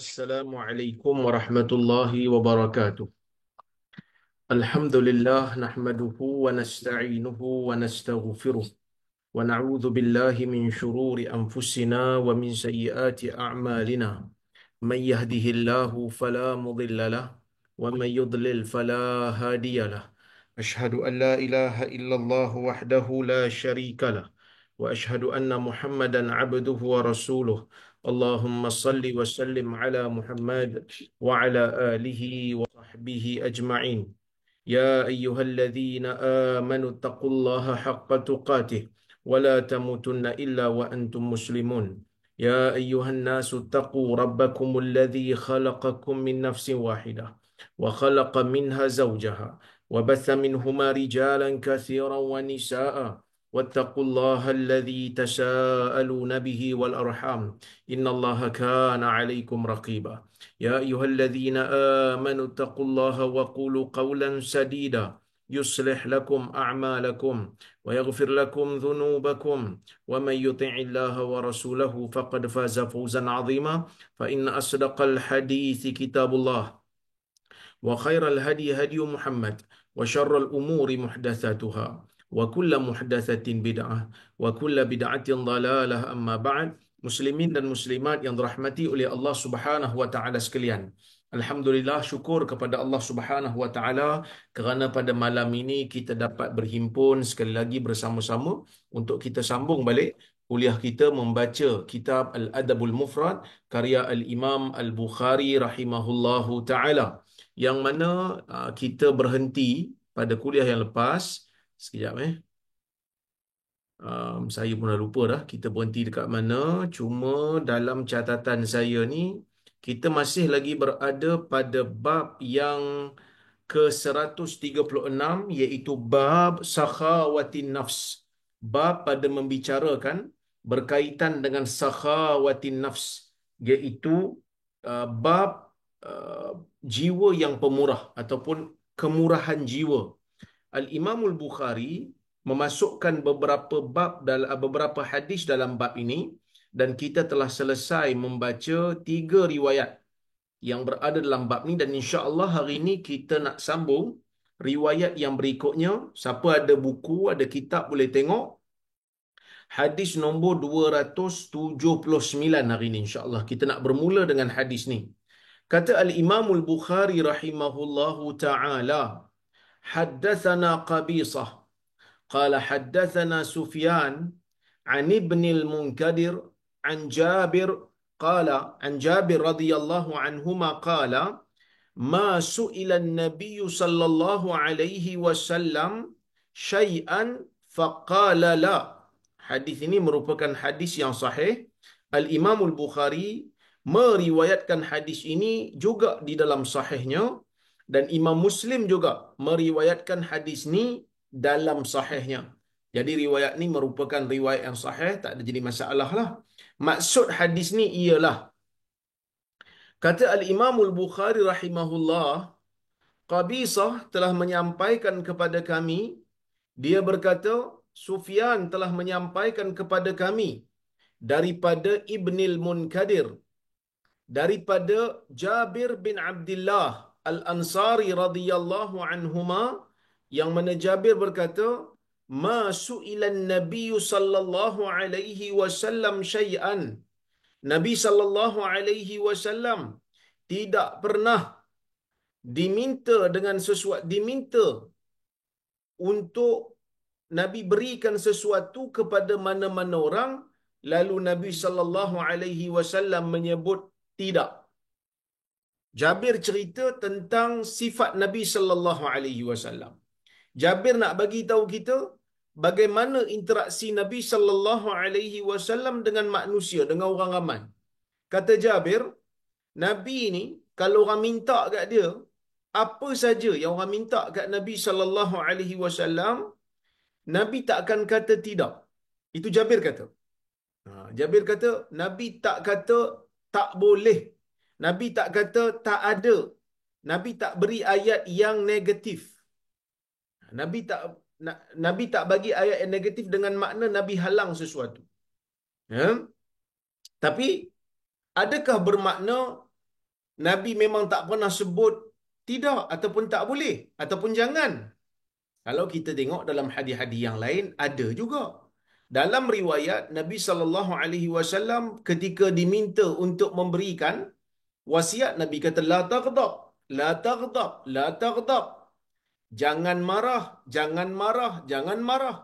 Assalamualaikum warahmatullahi wabarakatuh. Alhamdulillah nahmaduhu wa nasta'inuhu wa nastaghfiruh wa na'udzu billahi min shururi anfusina wa min sayyiati a'malina. Man yahdihillahu fala mudilla lah wa man yudlil fala hadiya lah. Ashhadu an la ilaha illallah wahdahu la syarika lah wa ashhadu anna Muhammadan 'abduhu wa rasuluh. Allahumma salli wa sallim ala Muhammad wa ala alihi wa sahbihi ajma'in. يا أيها الذين آمنوا اتقوا الله حق تقاته ولا تموتن إلا وأنتم مسلمون. يا أيها الناس اتقوا ربكم الذي خلقكم من نفس واحدة وخلق منها زوجها وبث منهما رجالا كثيرا ونساء واتقوا الله الذي تساءلون به والأرحام إن الله كان عليكم رقيبا. يا أيها الذين آمنوا اتقوا الله وقولوا قولا سديدا يصلح لكم أعمالكم ويغفر لكم ذنوبكم ومن يطع الله ورسوله فقد فاز فوزا عظيما فإن أصدق الحديث كتاب الله وخير الهدي هدي محمد وشر الأمور محدثاتها وكل محدثة بدعة وكل بدعة ضلالة. أما بعد. Muslimin dan muslimat yang dirahmati oleh Allah Subhanahu wa taala sekalian. Alhamdulillah, syukur kepada Allah Subhanahu wa taala kerana pada malam ini kita dapat berhimpun sekali lagi bersama-sama untuk kita sambung balik kuliah kita membaca kitab Al-Adabul Mufrad karya Al-Imam Al-Bukhari rahimahullahu taala, yang mana kita berhenti pada kuliah yang lepas. Sekejap saya pun dah lupa dah kita berhenti dekat mana. Cuma dalam catatan saya ni kita masih lagi berada pada bab yang ke-136, iaitu bab sakhawatin nafs. Bab pada membicarakan berkaitan dengan sakhawatin nafs, iaitu bab uh, jiwa yang pemurah ataupun kemurahan jiwa. Al-Imamul Bukhari memasukkan beberapa hadis dalam bab ini, dan kita telah selesai membaca 3 riwayat yang berada dalam bab ni, dan insya-Allah hari ini kita nak sambung riwayat yang berikutnya. Siapa ada buku, ada kitab boleh tengok hadis nombor 279 hari ini insya-Allah. Kita nak bermula dengan hadis ni. Kata Al-Imamul Bukhari rahimahullahu taala, haddatsana Qabisah qala haddatsana Sufyan an Ibn al-Munkadir an Jabir qala an Jabir radhiyallahu anhuma qala ma su'ila an-nabiy sallallahu alaihi wasallam syai'an faqala la. Hadis ini merupakan hadis yang sahih. Al-Imam Al-Bukhari meriwayatkan hadis ini juga di dalam sahihnya, dan Imam Muslim juga meriwayatkan hadis ni dalam sahihnya. Jadi riwayat ni merupakan riwayat yang sahih, tak ada jadi masalah lah. Maksud hadis ni ialah, kata Al-Imam Al-Bukhari rahimahullah, Qabisah telah menyampaikan kepada kami, dia berkata, Sufyan telah menyampaikan kepada kami daripada Ibnil Munkadir, daripada Jabir bin Abdullah Al-Ansari radhiyallahu anhuma, yang mana Jabir berkata, ma su'ilan nabiyyu sallallahu alaihi wasallam syai'an. Nabi sallallahu alaihi wasallam tidak pernah diminta untuk Nabi berikan sesuatu kepada mana-mana orang, lalu Nabi sallallahu alaihi wasallam menyebut tidak. Jabir cerita tentang sifat Nabi sallallahu alaihi wasallam. Jabir nak bagi tahu kita bagaimana interaksi Nabi sallallahu alaihi wasallam dengan manusia, dengan orang ramai. Kata Jabir, Nabi ni kalau orang minta kat dia apa saja yang orang minta kat Nabi sallallahu alaihi wasallam, Nabi tak akan kata tidak. Itu Jabir kata. Jabir kata Nabi tak kata tak boleh. Nabi tak kata tak ada. Nabi tak beri ayat yang negatif. Nabi tak bagi ayat yang negatif dengan makna Nabi halang sesuatu. Ya? Tapi adakah bermakna Nabi memang tak pernah sebut tidak ataupun tak boleh ataupun jangan. Kalau kita tengok dalam hadis-hadis yang lain ada juga. Dalam riwayat Nabi sallallahu alaihi wasallam ketika diminta untuk memberikan wasiat, Nabi kata la taghdab, la taghdab, la taghdab. Jangan marah, jangan marah, jangan marah.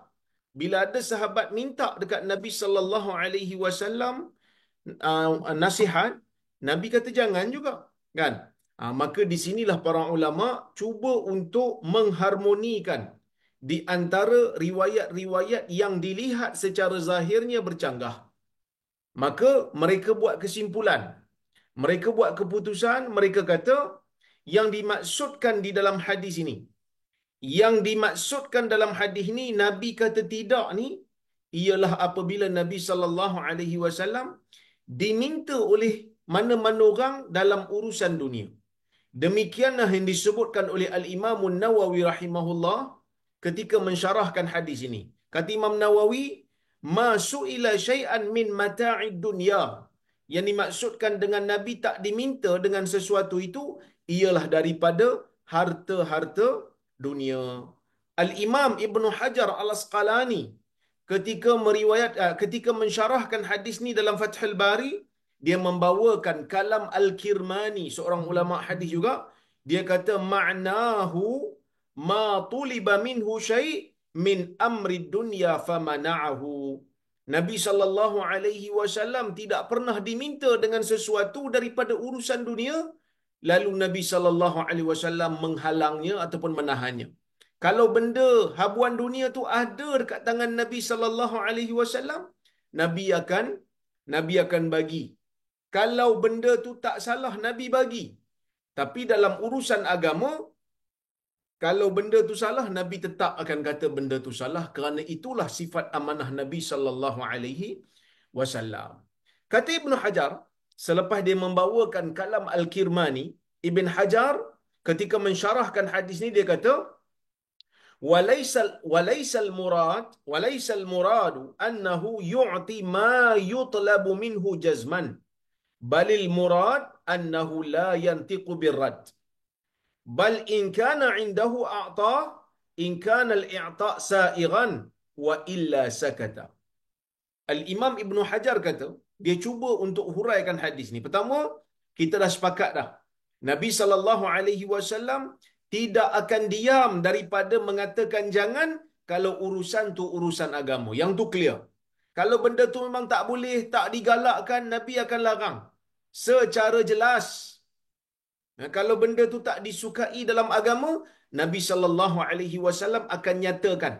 Bila ada sahabat minta dekat Nabi sallallahu alaihi wasallam nasihat, Nabi kata jangan juga, kan? Maka di sinilah para ulama cuba untuk mengharmonikan di antara riwayat-riwayat yang dilihat secara zahirnya bercanggah. Maka mereka buat kesimpulan, mereka buat keputusan, mereka kata yang dimaksudkan di dalam hadis ini, yang dimaksudkan dalam hadis ini Nabi kata tidak ni, ialah apabila Nabi sallallahu alaihi wasallam diminta oleh mana-mana orang dalam urusan dunia. Demikianlah yang disebutkan oleh Al-Imam Nawawi rahimahullah ketika mensyarahkan hadis ini. Kata Imam Nawawi, ma su'ila syai'an min mata'id dunya. Yang dimaksudkan dengan Nabi tak diminta dengan sesuatu itu ialah daripada harta-harta dunia. Al-Imam Ibn Hajar Al-Asqalani ketika mensyarahkan hadis ni dalam Fathul Bari, dia membawakan kalam Al-Kirmani, seorang ulama hadis juga. Dia kata ma'nahu ma tuliba minhu syai' min amri dunya famana'ahu. Nabi sallallahu alaihi wasallam tidak pernah diminta dengan sesuatu daripada urusan dunia, lalu Nabi sallallahu alaihi wasallam menghalangnya ataupun menahannya. Kalau benda habuan dunia tu ada dekat tangan Nabi sallallahu alaihi wasallam, Nabi akan bagi. Kalau benda tu tak salah, Nabi bagi. Tapi dalam urusan agama, kalau benda tu salah, Nabi tetap akan kata benda tu salah, kerana itulah sifat amanah Nabi sallallahu alaihi wasallam. Kata Ibn Hajar, selepas dia membawakan kalam Al-Kirmani, Ibn Hajar ketika mensyarahkan hadis ni dia kata walaisal muradu annahu yu'ti ma yutlabu minhu jazman, balil murad annahu la yantiqu birrad, bal in kana indahu a'ta in kana al-i'ta' sa'ighan wa illa sakata. Al-Imam Ibn Hajar kata, dia cuba untuk huraikan hadis ni. Pertama, kita dah sepakat dah, Nabi sallallahu alaihi wasallam tidak akan diam daripada mengatakan jangan kalau urusan tu urusan agama. Yang tu clear. Kalau benda tu memang tak boleh, tak digalakkan, Nabi akan larang secara jelas. Kalau benda tu tak disukai dalam agama, Nabi sallallahu alaihi wasallam akan nyatakan,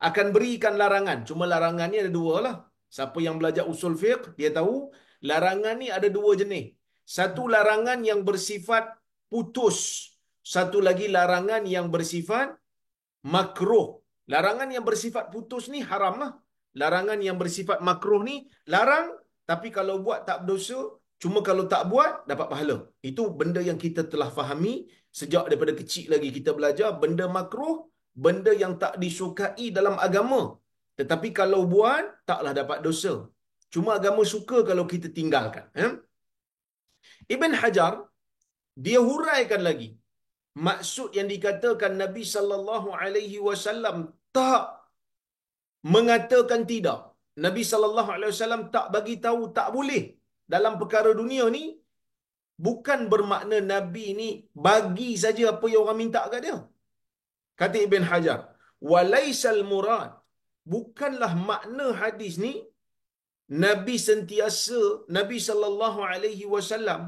akan berikan larangan. Cuma larangan ni ada dua lah. Siapa yang belajar usul fiqh, dia tahu larangan ni ada dua jenis. Satu larangan yang bersifat putus, satu lagi larangan yang bersifat makruh. Larangan yang bersifat putus ni haram lah. Larangan yang bersifat makruh ni larang, tapi kalau buat tak berdosa, cuma kalau tak buat dapat pahala. Itu benda yang kita telah fahami sejak daripada kecil lagi kita belajar. Benda makruh, benda yang tak disukai dalam agama, tetapi kalau buat taklah dapat dosa. Cuma agama suka kalau kita tinggalkan. Ibn Hajar dia huraikan lagi maksud yang dikatakan Nabi sallallahu alaihi wasallam tak mengatakan tidak. Nabi sallallahu alaihi wasallam tak bagi tahu tak boleh dalam perkara dunia ni, bukan bermakna Nabi ni bagi saja apa yang orang minta kat dia. Kata Ibn Hajar, walaisal murad, bukanlah makna hadis ni Nabi sallallahu alaihi wasallam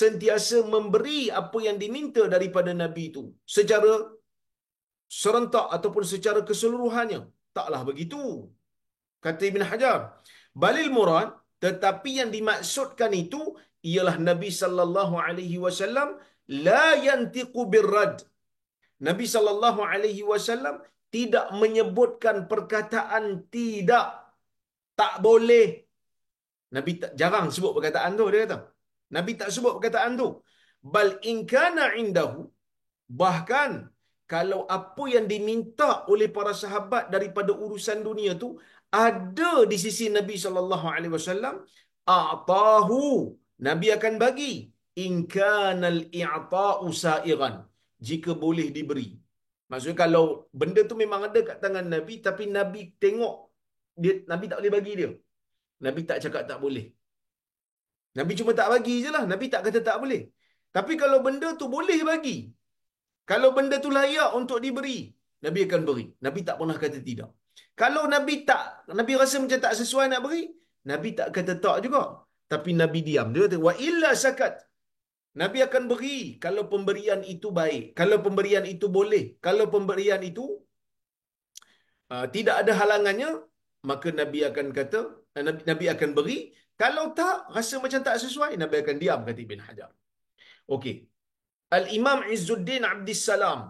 sentiasa memberi apa yang diminta daripada Nabi itu secara serentak ataupun secara keseluruhannya. Taklah begitu. Kata Ibn Hajar, balil murad, tetapi yang dimaksudkan itu ialah Nabi sallallahu alaihi wasallam la yantiqu birrad. Nabi sallallahu alaihi wasallam tidak menyebutkan perkataan tidak, tak boleh. Nabi jarang sebut perkataan tu, dia kata. Nabi tak sebut perkataan tu. Bal in kana indahu, bahkan kalau apa yang diminta oleh para sahabat daripada urusan dunia tu ada di sisi Nabi sallallahu alaihi wasallam, a'tahu, Nabi akan bagi. in kana al-i'ta'u sa'iran, jika boleh diberi. Maksudnya kalau benda tu memang ada kat tangan Nabi tapi Nabi tengok dia, Nabi tak boleh bagi dia. Nabi tak cakap tak boleh. Nabi cuma tak bagi je lah. Nabi tak kata tak boleh. Tapi kalau benda tu boleh bagi, kalau benda tu layak untuk diberi, Nabi akan beri. Nabi tak pernah kata tidak. Kalau Nabi tak, Nabi rasa macam tak sesuai nak beri, Nabi tak kata tak juga. Tapi Nabi diam. Dia kata, wa illa sakat. Nabi akan beri kalau pemberian itu baik. Kalau pemberian itu boleh. Kalau pemberian itu tidak ada halangannya, maka Nabi akan kata, Nabi akan beri. Kalau tak, rasa macam tak sesuai, Nabi akan diam, kata Ibn Hajar. Okey. Al-Imam Izzuddin Abdis Salam,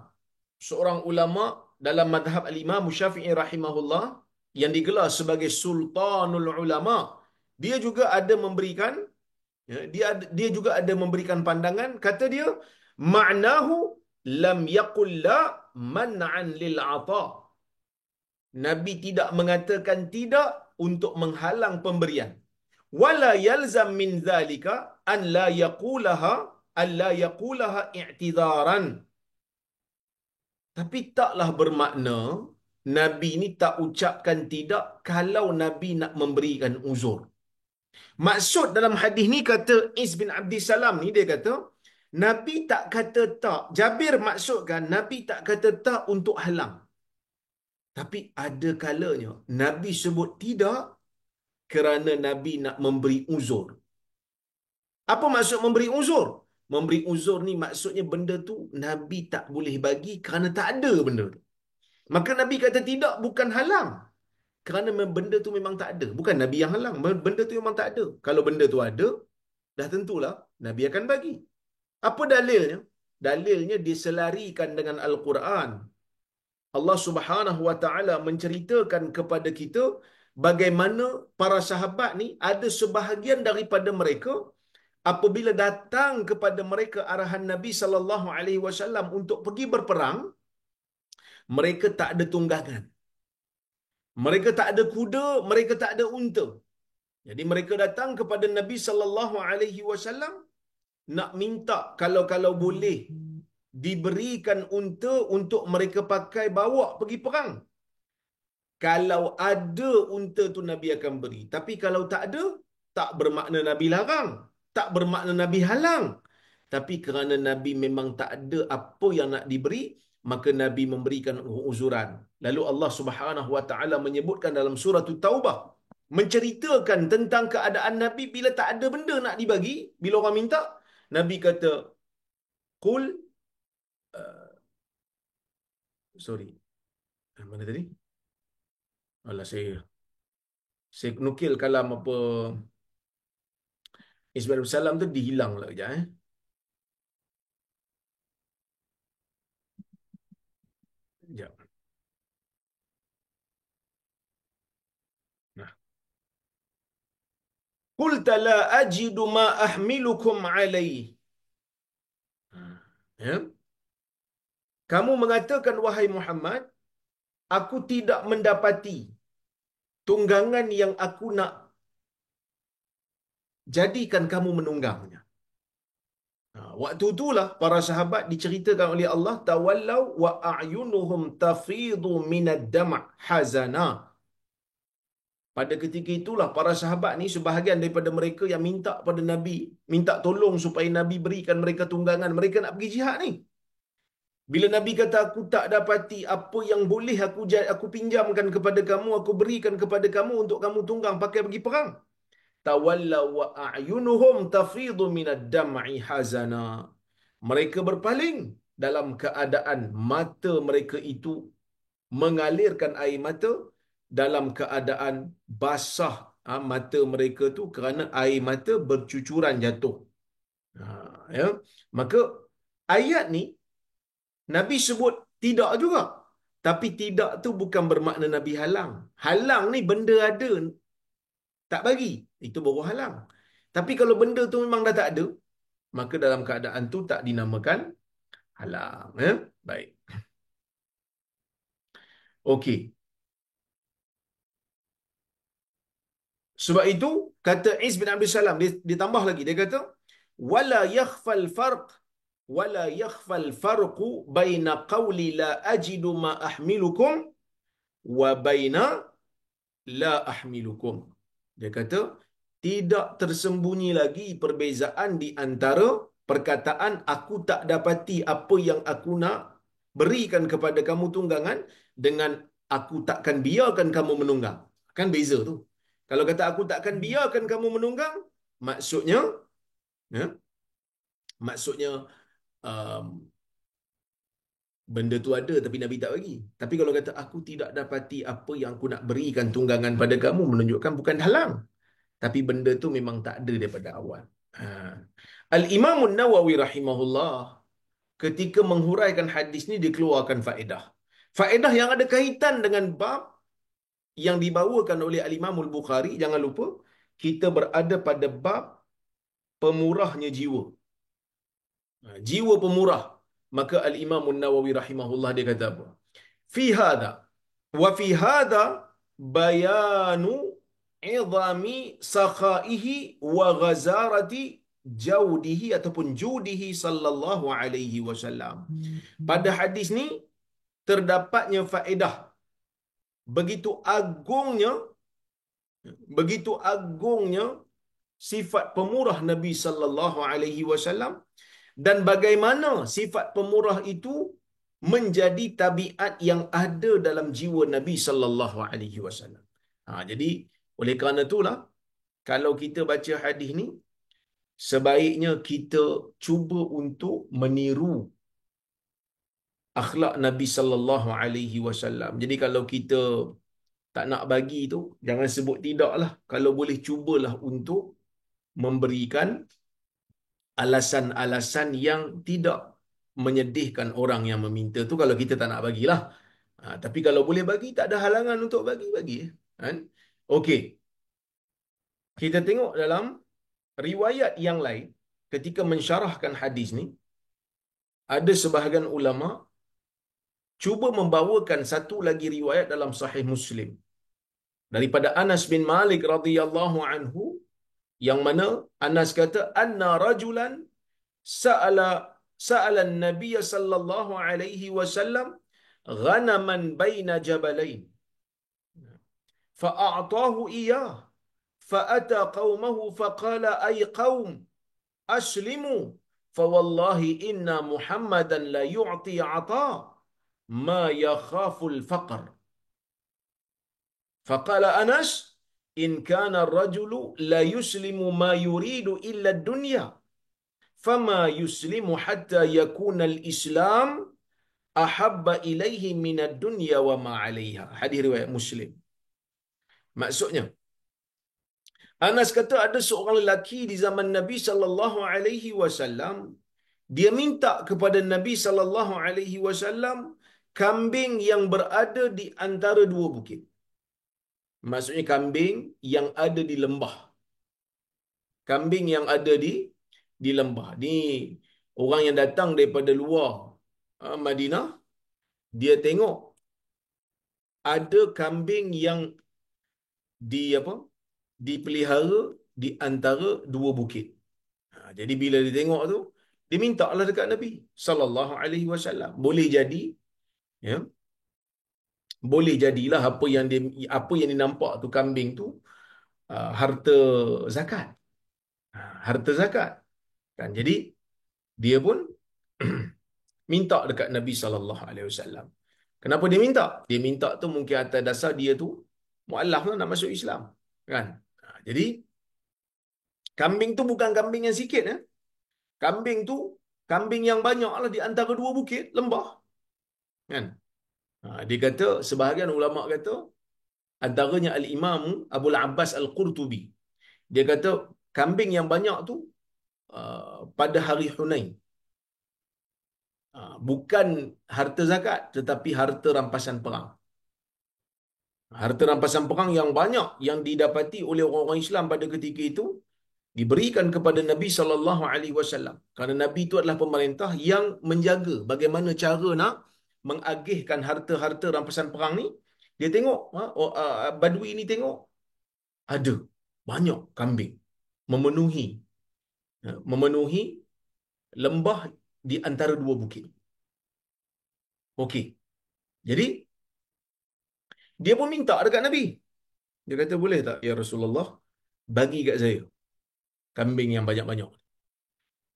seorang ulama dalam madhab Al-Imam Syafi'i rahimahullah, yang digelar sebagai Sultanul Ulama, dia juga ada memberikan, dia juga ada memberikan pandangan. Kata dia, ma'nahu lam yaqul la man'an lil 'ata. Nabi tidak mengatakan tidak untuk menghalang pemberian. Wala yalzam min zalika an la yaqulaha i'tidaran. Tapi taklah bermakna Nabi ni tak ucapkan tidak kalau Nabi nak memberikan uzur. Maksud dalam hadis ni, kata Is bin Abdis Salam ni, dia kata Nabi tak kata tak. Jabir maksudkan Nabi tak kata tak untuk halang. Tapi ada kalanya Nabi sebut tidak kerana Nabi nak memberi uzur. Apa maksud memberi uzur? Memberi uzur ni maksudnya benda tu Nabi tak boleh bagi kerana tak ada benda tu. Maka Nabi kata tidak bukan halang. Kerana benda tu memang tak ada. Bukan Nabi yang halang. Benda tu memang tak ada. Kalau benda tu ada, dah tentulah Nabi akan bagi. Apa dalilnya? Dalilnya diselarikan dengan Al-Quran. Allah Subhanahu Wa Taala menceritakan kepada kita bagaimana para sahabat ni, ada sebahagian daripada mereka apabila datang kepada mereka arahan Nabi sallallahu alaihi wasallam untuk pergi berperang, mereka tak ada tunggangan. Mereka tak ada kuda, mereka tak ada unta. Jadi mereka datang kepada Nabi sallallahu alaihi wasallam nak minta kalau boleh diberikan unta untuk mereka pakai bawa pergi perang. Kalau ada unta tu Nabi akan beri. Tapi kalau tak ada, tak bermakna Nabi larang. Tak bermakna Nabi halang. Tapi kerana Nabi memang tak ada apa yang nak diberi, maka Nabi memberikan uzuran. Lalu Allah Subhanahu Wa Taala menyebutkan dalam surah Taubah, menceritakan tentang keadaan Nabi bila tak ada benda nak dibagi, bila orang minta, Nabi kata, Qul, sorry, mana tadi? Alah, saya nukil kalam apa Ismail Salam tu dihilang lah kejap. Sekejap. Nah. Qulta la ajidu ma ahmilukum alaih. Ya. Kamu mengatakan, wahai Muhammad, aku tidak mendapati tunggangan yang aku nak jadikan kamu menunggangnya. Waktu itulah para sahabat diceritakan oleh Allah, tawallau wa a'yunuhum tafidu minad dam' hazana. Pada ketika itulah para sahabat ni, sebahagian daripada mereka yang minta pada Nabi, minta tolong supaya Nabi berikan mereka tunggangan, mereka nak pergi jihad ni. Bila Nabi kata, aku tak dapati apa yang boleh aku pinjamkan kepada kamu, aku berikan kepada kamu untuk kamu tunggang pakai pergi perang. Tawallaw wa a'yunuhum tafidu minad dam'i hazana. Mereka berpaling dalam keadaan mata mereka itu mengalirkan air mata, dalam keadaan basah mata mereka tu kerana air mata bercucuran jatuh. Ya. Maka ayat ni Nabi sebut tidak juga. Tapi tidak tu bukan bermakna Nabi halang. Halang ni benda ada, tak bagi. Itu baru halang. Tapi kalau benda tu memang dah tak ada, maka dalam keadaan tu tak dinamakan halang. Ya? Baik. Okey. Sebab itu, kata Is bin Abdul Salam, dia tambah lagi. Dia kata, wala yakhfal farq wala yakhfal farqu baina qawli la ajidu ma ahmilukum wa baina la ahmilukum. Dia kata tidak tersembunyi lagi perbezaan di antara perkataan aku tak dapati apa yang aku nak berikan kepada kamu tunggangan dengan aku takkan biarkan kamu menunggang. Kan beza tu. Kalau kata aku takkan biarkan kamu menunggang, maksudnya ya, maksudnya um, benda tu ada tapi Nabi tak bagi. Tapi kalau kata aku tidak dapati apa yang aku nak berikan tunggangan pada kamu, menunjukkan bukan halang. Tapi benda tu memang tak ada daripada awal. Ha. Al-Imam Nawawi rahimahullah ketika menghuraikan hadis ni dia keluarkan faedah. Faedah yang ada kaitan dengan bab yang dibawakan oleh Al-Imam Al-Bukhari. Jangan lupa kita berada pada bab pemurahnya jiwa. Jiwa pemurah. Maka Al-Imam Nawawi rahimahullah dia kata apa? Fi hadha wa fi hadha bayanu idami sakhaihi wa ghazarati jaudihi ataupun judihi sallallahu alaihi wasallam. Pada hadis ni terdapatnya faedah begitu agungnya begitu agungnya sifat pemurah Nabi sallallahu alaihi wasallam dan bagaimana sifat pemurah itu menjadi tabiat yang ada dalam jiwa Nabi sallallahu alaihi wasallam. Jadi oleh kerana itulah kalau kita baca hadis ni sebaiknya kita cuba untuk meniru akhlak Nabi sallallahu alaihi wasallam. Jadi kalau kita tak nak bagi tu jangan sebut tidak lah. Kalau boleh cubalah untuk memberikan alasan-alasan yang tidak menyedihkan orang yang meminta tu kalau kita tak nak bagilah. Tapi kalau boleh bagi, tak ada halangan untuk bagi. Kan? Okey. Kita tengok dalam riwayat yang lain, ketika mensyarahkan hadis ni, ada sebahagian ulama cuba membawakan satu lagi riwayat dalam Sahih Muslim. Daripada Anas bin Malik radhiyallahu anhu, yang mana Anas kata, anna rajulan sa'ala an-nabiy sallallahu alaihi wasallam ghanaman baina jabalain fa'a'tahu iyyah fa'ata qaumahu faqala ay qaum aslimu fawallahi inna muhammadan la yu'ti 'ata ma yakhafu al-faqr. Faqala Anas in kana ar-rajulu la yuslimu ma yuridu illa ad-dunya fama yuslimu hatta yakuna al-islam ahabba ilaihi min ad-dunya wa ma 'alayha. Hadis riwayat Muslim. Maksudnya Anas kata ada seorang lelaki di zaman Nabi sallallahu alaihi wasallam, dia minta kepada Nabi sallallahu alaihi wasallam kambing yang berada di antara dua bukit. Maksudnya kambing yang ada di lembah. Kambing yang ada di lembah. Ni orang yang datang daripada luar Madinah, dia tengok ada kambing yang dipelihara di antara dua bukit. Jadi bila dia tengok tu, dia minta lah dekat Nabi sallallahu alaihi wasallam. Boleh jadi ya. Boleh jadilah apa yang dinampak tu kambing tu harta zakat. Harta zakat. Kan jadi dia pun minta dekat Nabi sallallahu alaihi wasallam. Kenapa dia minta? Dia minta tu mungkin atas dasar dia tu mualaf lah nak masuk Islam. Kan? Jadi kambing tu bukan kambing yang sikit. Kambing tu kambing yang banyak lah di antara dua bukit, lembah. Kan? Dia kata, sebahagian ulama kata, antaranya Al-Imam Abul Abbas Al-Qurtubi. Dia kata, kambing yang banyak tu pada hari Hunain. Bukan harta zakat, tetapi harta rampasan perang. Harta rampasan perang yang banyak yang didapati oleh orang-orang Islam pada ketika itu diberikan kepada Nabi sallallahu alaihi wasallam. Kerana Nabi itu adalah pemerintah yang menjaga bagaimana cara nak mengagihkan harta-harta rampasan perang ni. Dia tengok, Badui ni tengok ada banyak kambing memenuhi memenuhi lembah di antara dua bukit. Okey. Jadi dia pun minta dekat Nabi. Dia kata, boleh tak ya Rasulullah bagi kat saya kambing yang banyak-banyak.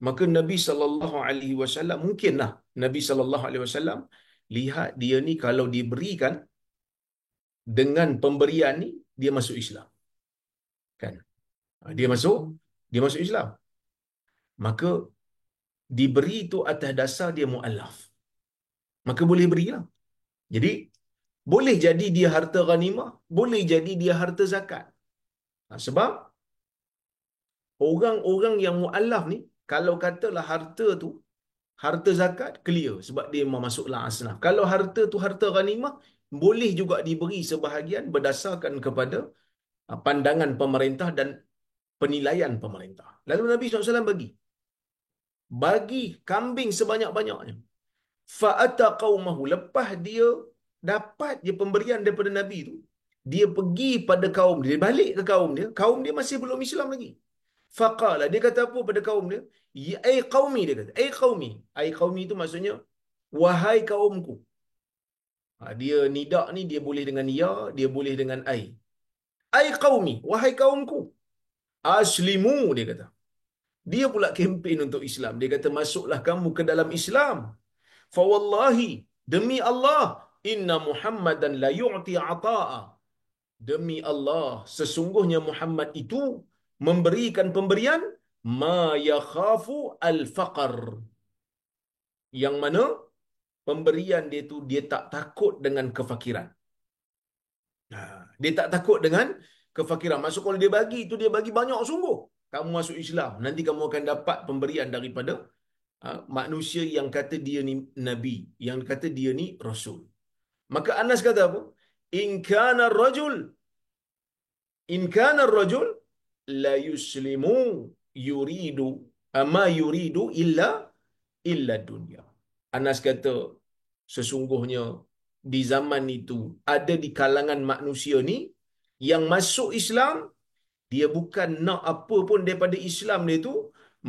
Maka Nabi sallallahu alaihi wasallam, mungkinlah Nabi sallallahu alaihi wasallam lihat dia ni kalau diberikan dengan pemberian ni dia masuk Islam, kan? Dia masuk Islam. Maka diberi itu atas dasar dia mualaf. Maka boleh berilah. Jadi boleh jadi dia harta ghanimah, boleh jadi dia harta zakat. Sebab orang-orang yang mualaf ni, kalau katalah harta tu harta zakat, clear sebab dia memang masuklah asnaf. Kalau harta tu harta ghanimah, boleh juga diberi sebahagian berdasarkan kepada pandangan pemerintah dan penilaian pemerintah. Lalu Nabi SAW bagi kambing sebanyak-banyaknya. Fa'ata qaumahu, lepas dia dapat je pemberian daripada Nabi tu, dia pergi pada kaum dia, balik ke kaum dia masih belum Islam lagi. Faqala, dia kata apa pada kaum dia? Ya, ai qaumi, dia kata. Ai qaumi itu maksudnya wahai kaumku. Dia nidak ni dia boleh dengan ya, dia boleh dengan ai. Ai qaumi, wahai kaumku. Aslimu, dia kata. Dia pula kempen untuk Islam. Dia kata, masuklah kamu ke dalam Islam. Fa wallahi, demi Allah, inna Muhammadan la yu'ti ata'a. Demi Allah, sesungguhnya Muhammad itu memberikan pemberian ma yakhafu al-faqr. Yang mana pemberian dia tu dia tak takut dengan kefakiran. Dia tak takut dengan kefakiran. Maksud kalau dia bagi itu dia bagi banyak sungguh. Kamu masuk Islam, nanti kamu akan dapat pemberian daripada manusia yang kata dia ni nabi, yang kata dia ni rasul. Maka Anas kata apa? In kana rajul In kana rajul la yuslimu yuridu ama yuridu illa dunya. Anas kata, sesungguhnya di zaman itu ada di kalangan manusia ni yang masuk Islam, dia bukan nak apa pun daripada Islam dia tu,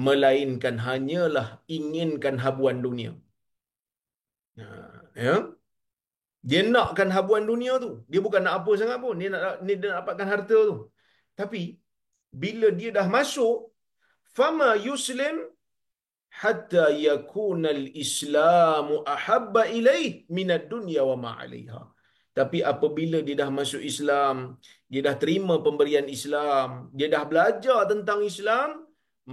melainkan hanyalah inginkan habuan dunia. Ya, dia nakkan habuan dunia tu. Dia bukan nak apa sangat pun. Dia nak dapatkan harta tu. Tapi bila dia dah masuk, fama yuslim hatta yakuna al-islamu ahabba ilaih minad dunya wa ma 'alaiha. Tapi apabila dia dah masuk Islam, dia dah terima pemberian Islam, dia dah belajar tentang Islam,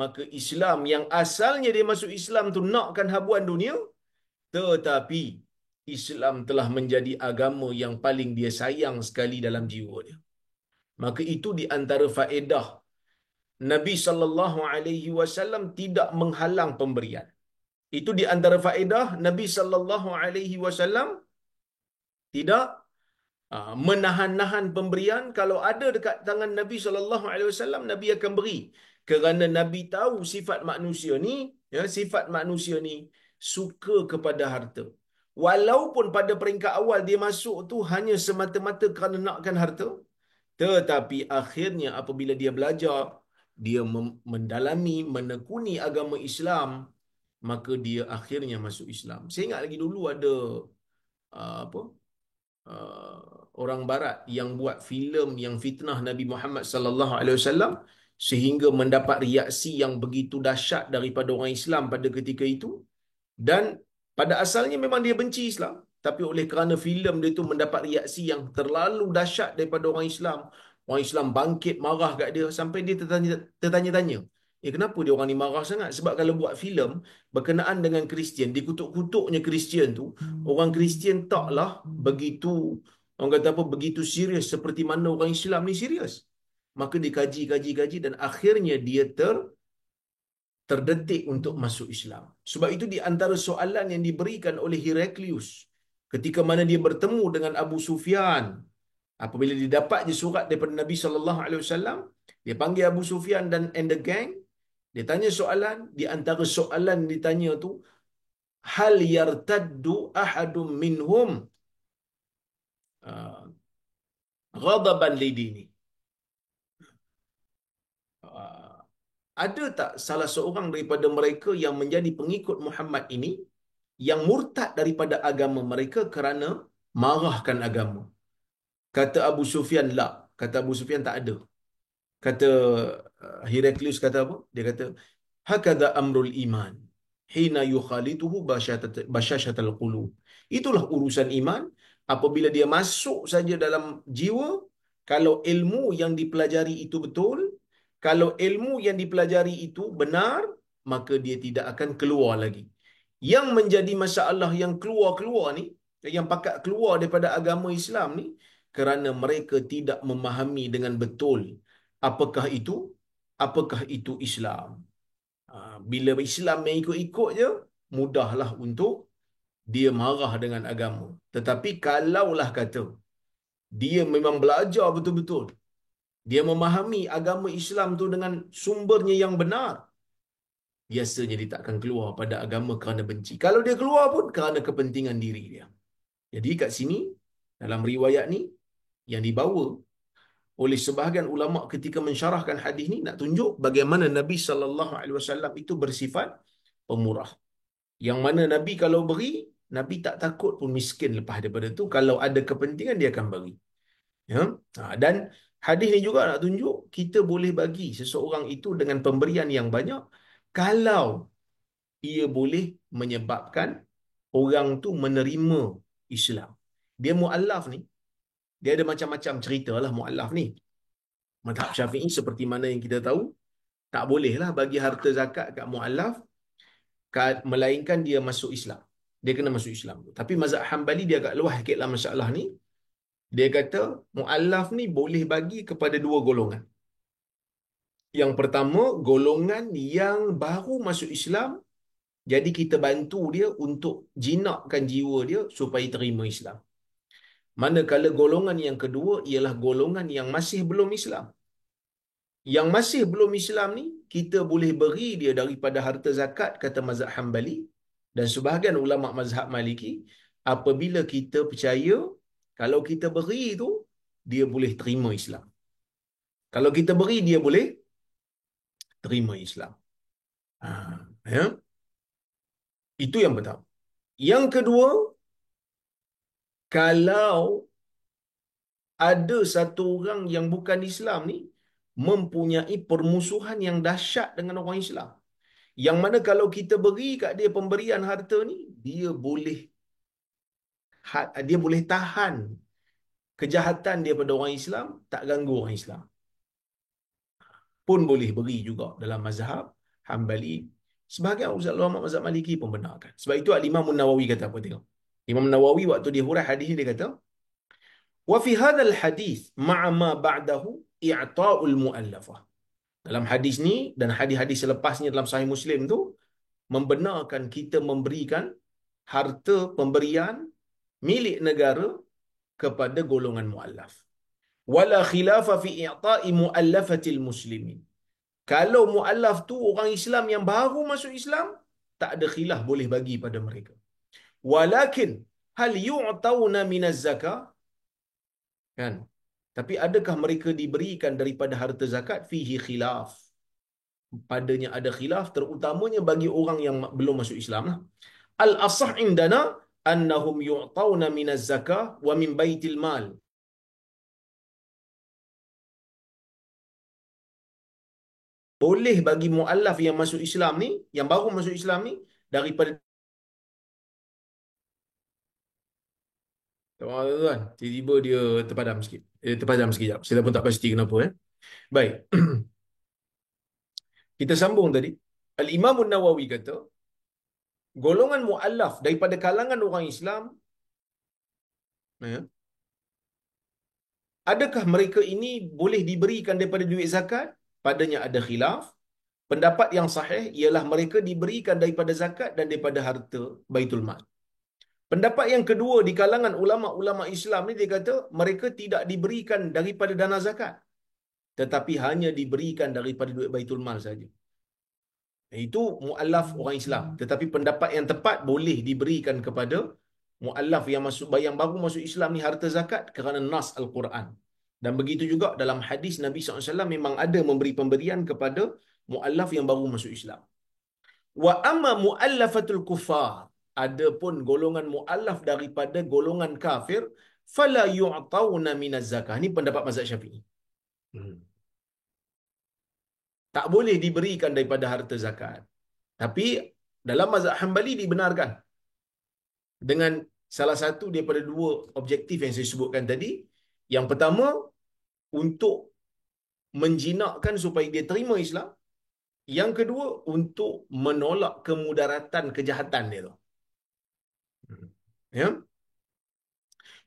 maka Islam yang asalnya dia masuk Islam tu nakkan habuan dunia, tetapi Islam telah menjadi agama yang paling dia sayang sekali dalam jiwa dia. Maka itu di antara faedah Nabi sallallahu alaihi wasallam tidak menghalang pemberian. Itu di antara faedah Nabi sallallahu alaihi wasallam tidak menahan-nahan pemberian. Kalau ada dekat tangan Nabi sallallahu alaihi wasallam, Nabi akan beri. Kerana Nabi tahu sifat manusia ni, ya, sifat manusia ni suka kepada harta. Walaupun pada peringkat awal dia masuk tu hanya semata-mata kerana nakkan harta, tetapi akhirnya apabila dia belajar, dia mendalami, menekuni agama Islam, maka dia akhirnya masuk Islam. Saya ingat lagi dulu ada apa orang barat yang buat filem yang fitnah Nabi Muhammad sallallahu alaihi wasallam sehingga mendapat reaksi yang begitu dahsyat daripada orang Islam pada ketika itu. Dan pada asalnya memang dia benci Islam, tapi oleh kerana filem dia itu mendapat reaksi yang terlalu dahsyat daripada orang Islam, orang Islam bangkit marah kat dia sampai dia tertanya-tanya, kenapa dia orang ni marah sangat? Sebab kalau buat filem berkenaan dengan Kristian, dikutuk-kutuknya Kristian tu, orang Kristian taklah begitu, orang kata apa, begitu serius seperti mana orang Islam ni serius. Maka dikaji dan akhirnya dia terdetik untuk masuk Islam. Sebab itu di antara soalan yang diberikan oleh Heraklius ketika mana dia bertemu dengan Abu Sufyan, apabila dia dapat je surat daripada Nabi sallallahu alaihi wasallam, dia panggil Abu Sufyan and the gang, dia tanya soalan. Di antara soalan ditanya tu, hal yartaddu ahadum minhum ghadaban lidini. ada tak salah seorang daripada mereka yang menjadi pengikut Muhammad ini yang murtad daripada agama mereka kerana marahkan agama? Kata Abu Sufyan, la. Kata Abu Sufyan, tak ada. Kata Heraklius kata apa? Dia kata, hakadha amrul iman hina yukhalituhu basyashatal qulub. Itulah urusan iman apabila dia masuk saja dalam jiwa. Kalau ilmu yang dipelajari itu betul, kalau ilmu yang dipelajari itu benar, maka dia tidak akan keluar lagi. Yang menjadi masalah yang keluar-keluar ni, yang pakat keluar daripada agama Islam ni, kerana mereka tidak memahami dengan betul apakah itu, apakah itu Islam. Bila Islam yang ikut-ikut je, mudahlah untuk dia marah dengan agama. Tetapi kalaulah kata dia memang belajar betul-betul, dia memahami agama Islam tu dengan sumbernya yang benar, biasanya dia tak akan keluar pada agama kerana benci. Kalau dia keluar pun kerana kepentingan diri dia. Jadi kat sini, dalam riwayat ni, yang dibawa oleh sebahagian ulama ketika mensyarahkan hadis ni, nak tunjuk bagaimana Nabi SAW itu bersifat pemurah. Yang mana Nabi kalau beri, Nabi tak takut pun miskin lepas daripada tu. Kalau ada kepentingan, dia akan beri. Ya? Dan hadis ni juga nak tunjuk, kita boleh bagi seseorang itu dengan pemberian yang banyak, kalau ia boleh menyebabkan orang tu menerima Islam. Dia mu'allaf ni, dia ada macam-macam cerita lah mu'allaf ni. Mazhab Syafi'i seperti mana yang kita tahu, tak bolehlah bagi harta zakat kat mu'allaf, melainkan dia masuk Islam. Dia kena masuk Islam. Tapi mazhab Hanbali dia agak luas sikitlah masalah ni. Dia kata mu'allaf ni boleh bagi kepada dua golongan. Yang pertama, golongan yang baru masuk Islam, jadi kita bantu dia untuk jinakkan jiwa dia supaya terima Islam. Manakala golongan yang kedua ialah golongan yang masih belum Islam. Yang masih belum Islam ni, kita boleh beri dia daripada harta zakat, kata mazhab Hanbali dan sebahagian ulama mazhab Maliki, apabila kita percaya kalau kita beri tu, dia boleh terima Islam. Kalau kita beri, dia boleh terima Islam. Ya? Itu yang pertama. Yang kedua, kalau ada satu orang yang bukan Islam ni mempunyai permusuhan yang dahsyat dengan orang Islam, yang mana kalau kita beri kat dia pemberian harta ni, dia boleh tahan kejahatan dia pada orang Islam, tak ganggu orang Islam. Pun boleh beri juga dalam mazhab Hanbali. Sebahagian ulama mazhab Maliki pun benarkan. Sebab itu Imam Nawawi kata apa, tengok. Imam Nawawi waktu dia huraikan hadis ni, dia kata, wa fi hadzal hadis ma'a ma ba'dahu i'ta'ul mu'allafah. Dalam hadis ni dan hadis-hadis selepasnya dalam Sahih Muslim tu membenarkan kita memberikan harta pemberian milik negara kepada golongan muallaf. Wala khilafa fi i'ta'i muallafatil muslimin. Kalau muallaf tu orang Islam yang baru masuk Islam, tak ada khilaf boleh bagi pada mereka. Walakin hal yu'tauna minaz zakah? Kan? Tapi adakah mereka diberikan daripada harta zakat? Fihi khilaf. Padanya ada khilaf, terutamanya bagi orang yang belum masuk Islam. Al-asah indana annahum yu'tauna minaz zakah wa min baitil mal. Boleh bagi muallaf yang masuk Islam ni, yang baru masuk Islam ni, daripada tuan, tiba-tiba dia terpadam sikit. Terpadam sekejap. Saya pun tak pasti kenapa. Baik. Kita sambung tadi. Al-Imam Nawawi kata, golongan muallaf daripada kalangan orang Islam, adakah mereka ini boleh diberikan daripada duit zakat? Padanya ada khilaf. Pendapat yang sahih ialah mereka diberikan daripada zakat dan daripada harta Baitul Mal. Pendapat yang kedua di kalangan ulama-ulama Islam ni, dia kata mereka tidak diberikan daripada dana zakat, tetapi hanya diberikan daripada duit Baitul Mal saja. Itu muallaf orang Islam. Tetapi pendapat yang tepat boleh diberikan kepada muallaf yang baru masuk Islam ni harta zakat kerana nas Al-Quran. Dan begitu juga dalam hadis Nabi SAW memang ada memberi pemberian kepada muallaf yang baru masuk Islam. Wa amma muallafatul kuffar, adapun golongan muallaf daripada golongan kafir, fala yu'tauna minaz zakah. Ini pendapat mazhab Syafi'i. Hmm. Tak boleh diberikan daripada harta zakat. Tapi dalam mazhab Hambali dibenarkan dengan salah satu daripada dua objektif yang saya sebutkan tadi. Yang pertama, untuk menjinakkan supaya dia terima Islam. Yang kedua, untuk menolak kemudaratan kejahatan dia tu. Ya.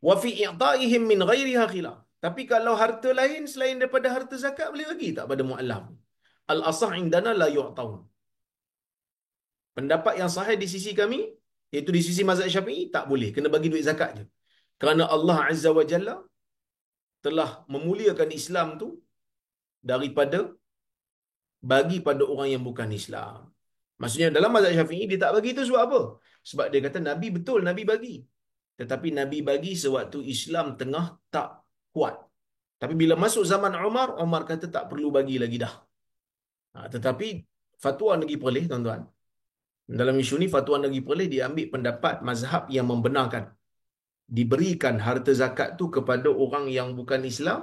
Wa fi i'ta'ihim min ghairiha khilaf. Tapi kalau harta lain selain daripada harta zakat, boleh bagi tak pada mu'allaf? Al-asah indana la yu'taun. Pendapat yang sahih di sisi kami, iaitu di sisi mazhab Syafi'i, tak boleh. Kena bagi duit zakat je. Kerana Allah Azza wa Jalla telah memuliakan Islam tu daripada bagi pada orang yang bukan Islam. Maksudnya dalam mazhab Syafi'i dia tak bagi itu sebab apa? Sebab dia kata Nabi betul, Nabi bagi. Tetapi Nabi bagi sewaktu Islam tengah tak kuat. Tapi bila masuk zaman Umar, Umar kata tak perlu bagi lagi dah. Tetapi fatwa negeri Perlis, tuan-tuan. Dalam isu ni fatwa negeri Perlis dia ambil pendapat mazhab yang membenarkan diberikan harta zakat tu kepada orang yang bukan Islam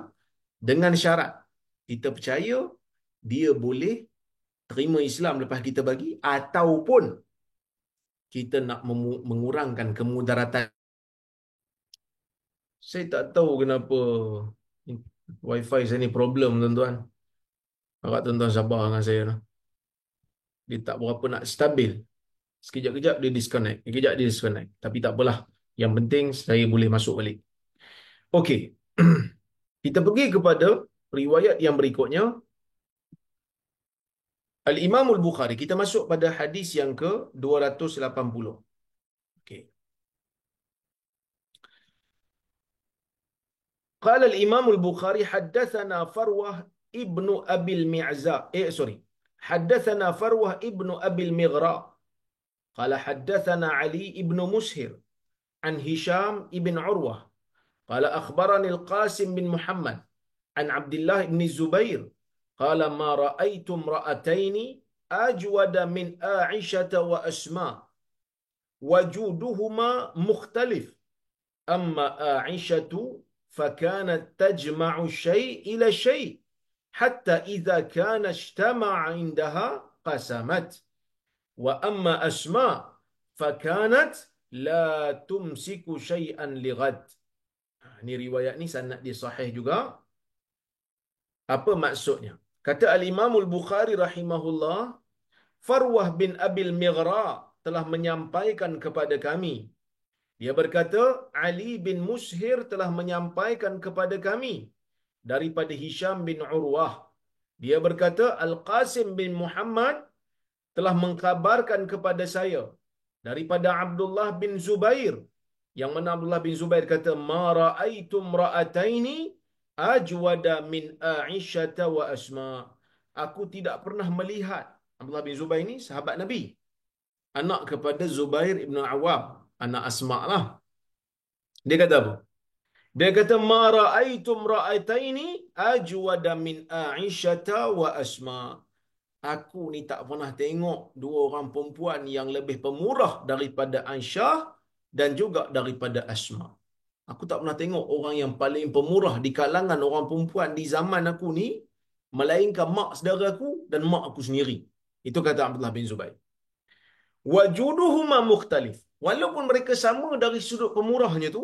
dengan syarat kita percaya dia boleh terima Islam lepas kita bagi, ataupun kita nak mengurangkan kemudaratan. Saya tak tahu kenapa wifi saya ni problem, tuan-tuan. Harap tuan-tuan sabar dengan saya lah. Dia tak berapa nak stabil. Sekejap-kejap dia disconnect, sekejap dia disconnect. Tapi tak apalah. Yang penting saya boleh masuk balik. Okey. Kita pergi kepada riwayat yang berikutnya. Al-Imam Al-Bukhari. Kita masuk pada hadis yang ke-280. Okey. Qala al-Imam Al-Bukhari haddatsana Farwah ibnu Abil Mi'za. Haddatsana Farwah ibnu Abil Mighra. Qala haddatsana Ali ibnu Mushir an Hisham ibn Urwah. Qala akhbarani Al-Qasim bin Muhammad an Abdullah ibn Zubair. Qala ma ra'aitu imra'ataini ajwada min Aisha wa Asma. Wajuduhuma mukhtalif. Amma Aishatu فكانت تجمع الشيء إلى شيء حتى إذا كان اجتمع عندها قسمت. وأما أسماء فكانت لا تمسك شيئا لغد. Ini riwayat ni sanad dia sahih juga. Apa maksudnya? Kata Al-Imam Al-Bukhari rahimahullah, Farwah bin Abil Mighra telah menyampaikan kepada kami. Dia berkata, Ali bin Mushir telah menyampaikan kepada kami daripada Hisham bin Urwah. Dia berkata, Al-Qasim bin Muhammad telah mengkabarkan kepada saya daripada Abdullah bin Zubair. Yang mana Abdullah bin Zubair kata, Ma ra'aitum ra'ataini ajwada min Aisyata wa Asma. Aku tidak pernah melihat. Abdullah bin Zubair ini sahabat Nabi. Anak kepada Zubair ibn Awam. Anak Asma lah. Dia kata apa? Dia kata, Ma ra'aitum ra'ataini ajwada min Aisyata wa Asma. Aku ni tak pernah tengok dua orang perempuan yang lebih pemurah daripada Aisyah dan juga daripada Asma. Aku tak pernah tengok orang yang paling pemurah di kalangan orang perempuan di zaman aku ni, melainkan mak saudara aku dan mak aku sendiri. Itu kata Abdullah bin Zubair. Wajuduhuma mukhtalif. Walaupun mereka sama dari sudut pemurahnya tu,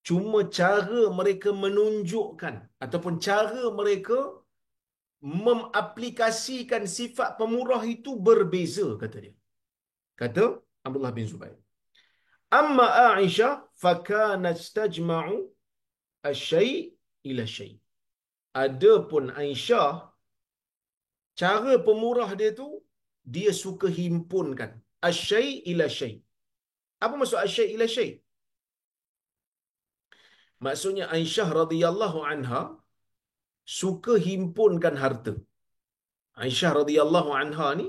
cuma cara mereka menunjukkan ataupun cara mereka memaplikasikan sifat pemurah itu berbeza, kata dia. Kata Abdullah bin Zubair. Amma Aisyah fakanat tajma'u asy-syai' ila syai'. Adapun Aisyah, cara pemurah dia tu, dia suka himpunkan asy-syai' ila syai'. Apa maksud asy-syai' ila syai'? Maksudnya Aisyah radhiyallahu anha suka himpunkan harta. Aisyah radhiyallahu anha ni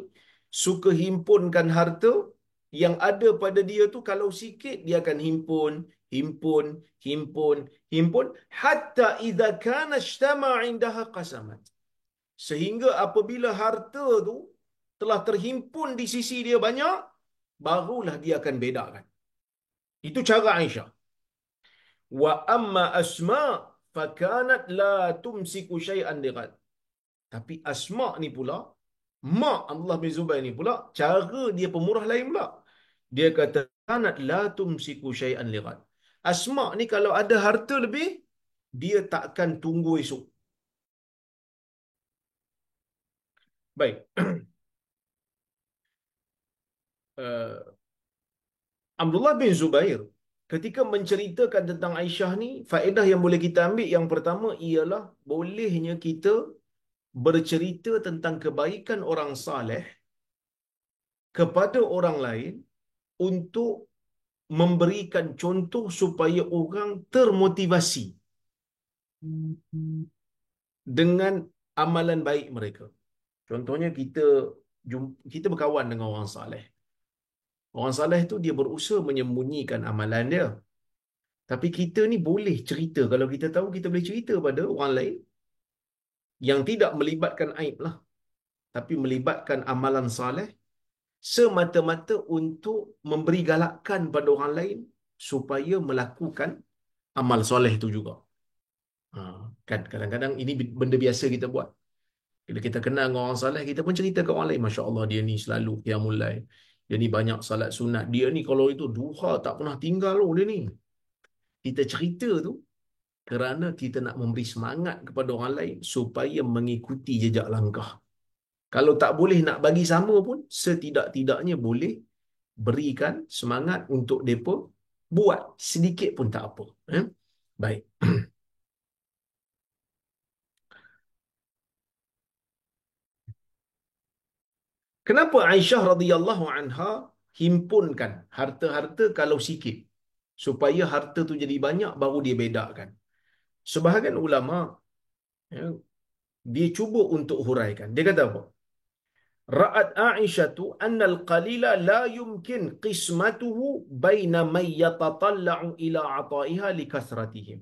suka himpunkan harta yang ada pada dia tu, kalau sikit dia akan himpun hatta idza kana ijtama indaha qasamat. Sehingga apabila harta tu telah terhimpun di sisi dia banyak, barulah dia akan bedakan. Itu cara Aisyah. Wa amma Asma fakanat la tumsiku syai'an liqad. Tapi Asma ni pula, mak Abdullah bin Zubair ni pula, cara dia pemurah lain pula. Dia kata kanat la tumsiku syai'an liqad. Asma ni kalau ada harta lebih, dia takkan tunggu esok. Baik. Uh, Abdullah bin Zubair ketika menceritakan tentang Aisyah ni, faedah yang boleh kita ambil yang pertama ialah bolehnya kita bercerita tentang kebaikan orang saleh kepada orang lain untuk memberikan contoh supaya orang termotivasi dengan amalan baik mereka. Contohnya kita berkawan dengan orang saleh. Orang saleh tu dia berusaha menyembunyikan amalan dia. Tapi kita ni boleh cerita, kalau kita tahu kita boleh cerita pada orang lain yang tidak melibatkan aib lah, tapi melibatkan amalan saleh, semata-mata untuk memberi galakan pada orang lain supaya melakukan amal soleh itu juga. Ha, kan kadang-kadang ini benda biasa kita buat. Bila kita kenal dengan orang saleh, kita pun cerita ke orang lain, Masya Allah dia ni selalu qiyamul lail. Dia ni banyak salat sunat. Dia ni kalau itu duha tak pernah tinggal loh dia ni. Kita cerita tu kerana kita nak memberi semangat kepada orang lain supaya mengikuti jejak langkah. Kalau tak boleh nak bagi sama pun, setidak-tidaknya boleh berikan semangat untuk mereka buat sedikit pun tak apa. Baik. Kenapa Aisyah radhiyallahu anha himpunkan harta-harta kalau sikit? Supaya harta tu jadi banyak baru dia bedakan. Sebahagian ulama ya, dia cuba untuk huraikan. Dia kata apa? Ra'at Aisyatu anna al-qalila la yumkin qismatuhu baina man yatatalla'u ila 'ata'iha li kathratihim.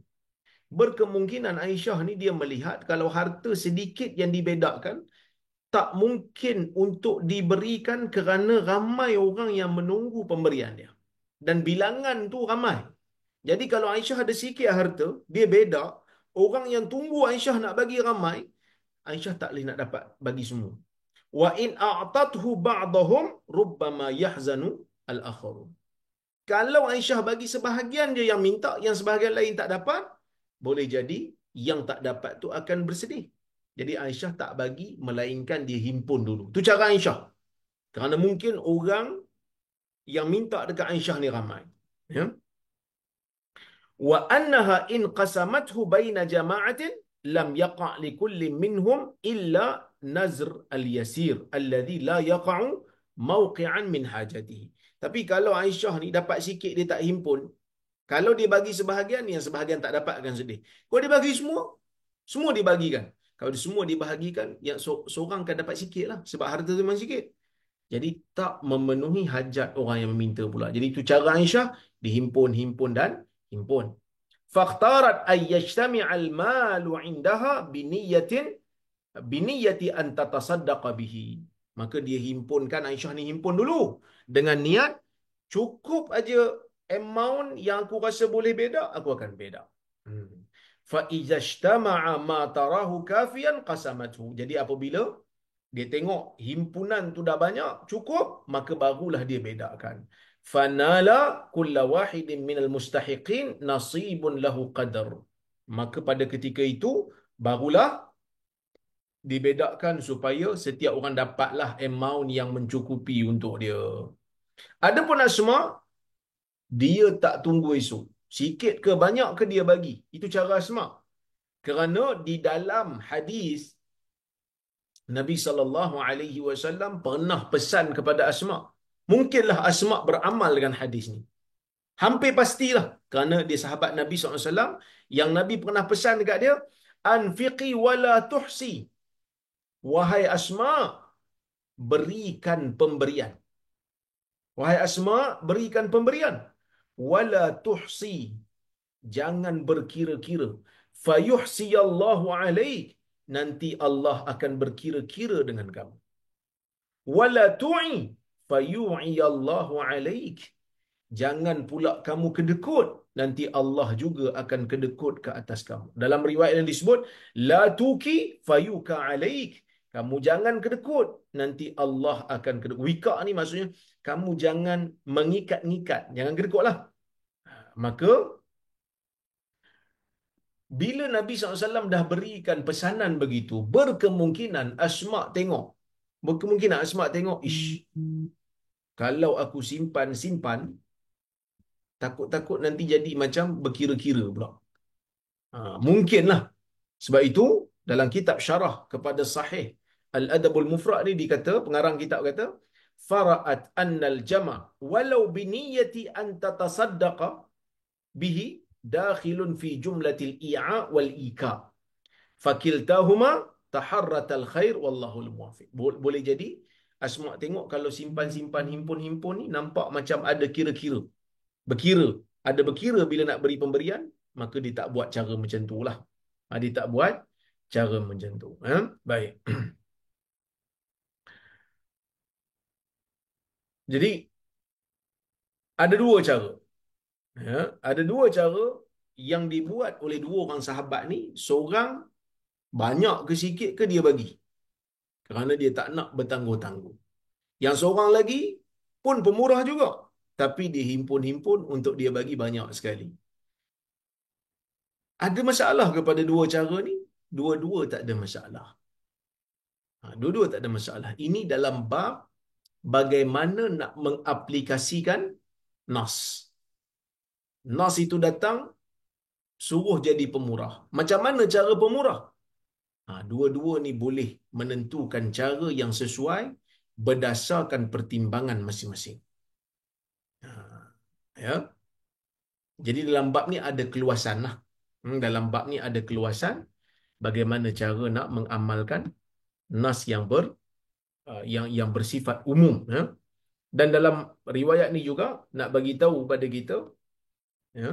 Berkemungkinan Aisyah ni dia melihat kalau harta sedikit yang dibedakan tak mungkin untuk diberikan kerana ramai orang yang menunggu pemberian dia. Dan bilangan tu ramai. Jadi kalau Aisyah ada sikit harta, dia bedak, orang yang tunggu Aisyah nak bagi ramai, Aisyah tak boleh nak dapat bagi semua. Wa in a'tathu ba'dahum rubbama yahzanu al-akharun. Kalau Aisyah bagi sebahagian je yang minta, yang sebahagian lain tak dapat, boleh jadi yang tak dapat tu akan bersedih. Jadi Aisyah tak bagi, melainkan dia himpun dulu. Tu cara Aisyah. Kerana mungkin orang yang minta dekat Aisyah ni ramai. Ya. Wa annaha in qasamathu baina jama'atin lam yaqa' li kulli minhum illa nazr al-yasir alladhi la yaqa'u mawqi'an min hajatihi. Tapi kalau Aisyah ni dapat sikit dia tak himpun, kalau dia bagi sebahagian, yang sebahagian tak dapat akan sedih. Kalau dia bagi semua, semua dibagikan. Kalau semua dibahagikan, yang seorang akan dapat sikit lah. Sebab harta tu memang sikit. Jadi tak memenuhi hajat orang yang meminta pula. Jadi itu cara Aisyah, dihimpun, himpun dan himpun. Fakhtarat ay yajtami'al malu 'indaha biniyati an tatasaddaqa bihi. Maka dia himpunkan, Aisyah ni himpun dulu dengan niat cukup aja amount yang aku rasa boleh beda, aku akan beda. Fa ijtama'a ma tarahu kafiyan qasamathu. Jadi apabila dia tengok himpunan tu dah banyak, cukup, maka barulah dia bedakan. Fanala kulla wahidin minal mustahiqin nasibun lahu qadar. Maka pada ketika itu barulah dibedakan supaya setiap orang dapatlah amount yang mencukupi untuk dia. Adapun Asma, dia tak tunggu esok. Sikit ke banyak ke dia bagi. Itu cara Asma. Kerana di dalam hadis Nabi SAW pernah pesan kepada Asma. Mungkinlah Asma beramal dengan hadis ni. Hampir pastilah. Kerana dia sahabat Nabi SAW yang Nabi pernah pesan dekat dia, anfiqi wala tuhsi. Wahai Asma, berikan pemberian. Wahai Asma, berikan pemberian. Wala tuhsi. Jangan berkira-kira. Fayuhsiyallahu alaik. nanti Allah akan berkira-kira dengan kamu. Wala tu'i fayu'i Allahu 'alaik. Jangan pula kamu kedekut, nanti Allah juga akan kedekut ke atas kamu. Dalam riwayat yang disebut, la tuki fayuka 'alaik. Kamu jangan kedekut, nanti Allah akan kedekut. Wika ni maksudnya kamu jangan mengikat-ngikat, jangan kedekutlah. Maka bila Nabi SAW dah berikan pesanan begitu, berkemungkinan Asma tengok. Berkemungkinan Asma tengok, ish, kalau aku simpan-simpan, takut-takut nanti jadi macam berkira-kira pula. Mungkinlah. Sebab itu, dalam kitab syarah kepada Sahih Al-Adabul Mufrad ni dikata, pengarang kitab kata, fara'at annal jama' walau biniyati an tatasaddaqa bihi dakhilun fi jumlatil i'a wal ika. Fakiltahuma taharratal khair wallahul muwafiq. Boleh jadi Asma tengok kalau simpan-simpan himpun-himpun ni nampak macam ada kira-kira. Berkira, ada berkira bila nak beri pemberian, maka dia tak buat cara macam tu lah. Dia tak buat cara macam tu. Baik. Jadi ada dua cara. Ada dua cara yang dibuat oleh dua orang sahabat ni. Seorang banyak ke sikit ke dia bagi, kerana dia tak nak bertangguh-tangguh. Yang seorang lagi pun pemurah juga, tapi dia himpun-himpun untuk dia bagi banyak sekali. Ada masalah kepada dua cara ni? Dua-dua tak ada masalah. Dua-dua tak ada masalah. Ini dalam bab bagaimana nak mengaplikasikan nas. Nas itu datang suruh jadi pemurah. Macam mana cara pemurah? Dua-dua ni boleh menentukan cara yang sesuai berdasarkan pertimbangan masing-masing. Ya. Jadi dalam bab ni ada keluasan lah. Dalam bab ni ada keluasan bagaimana cara nak mengamalkan nas yang bersifat umum. Ya. Dan dalam riwayat ni juga nak bagi tahu pada kita, ya,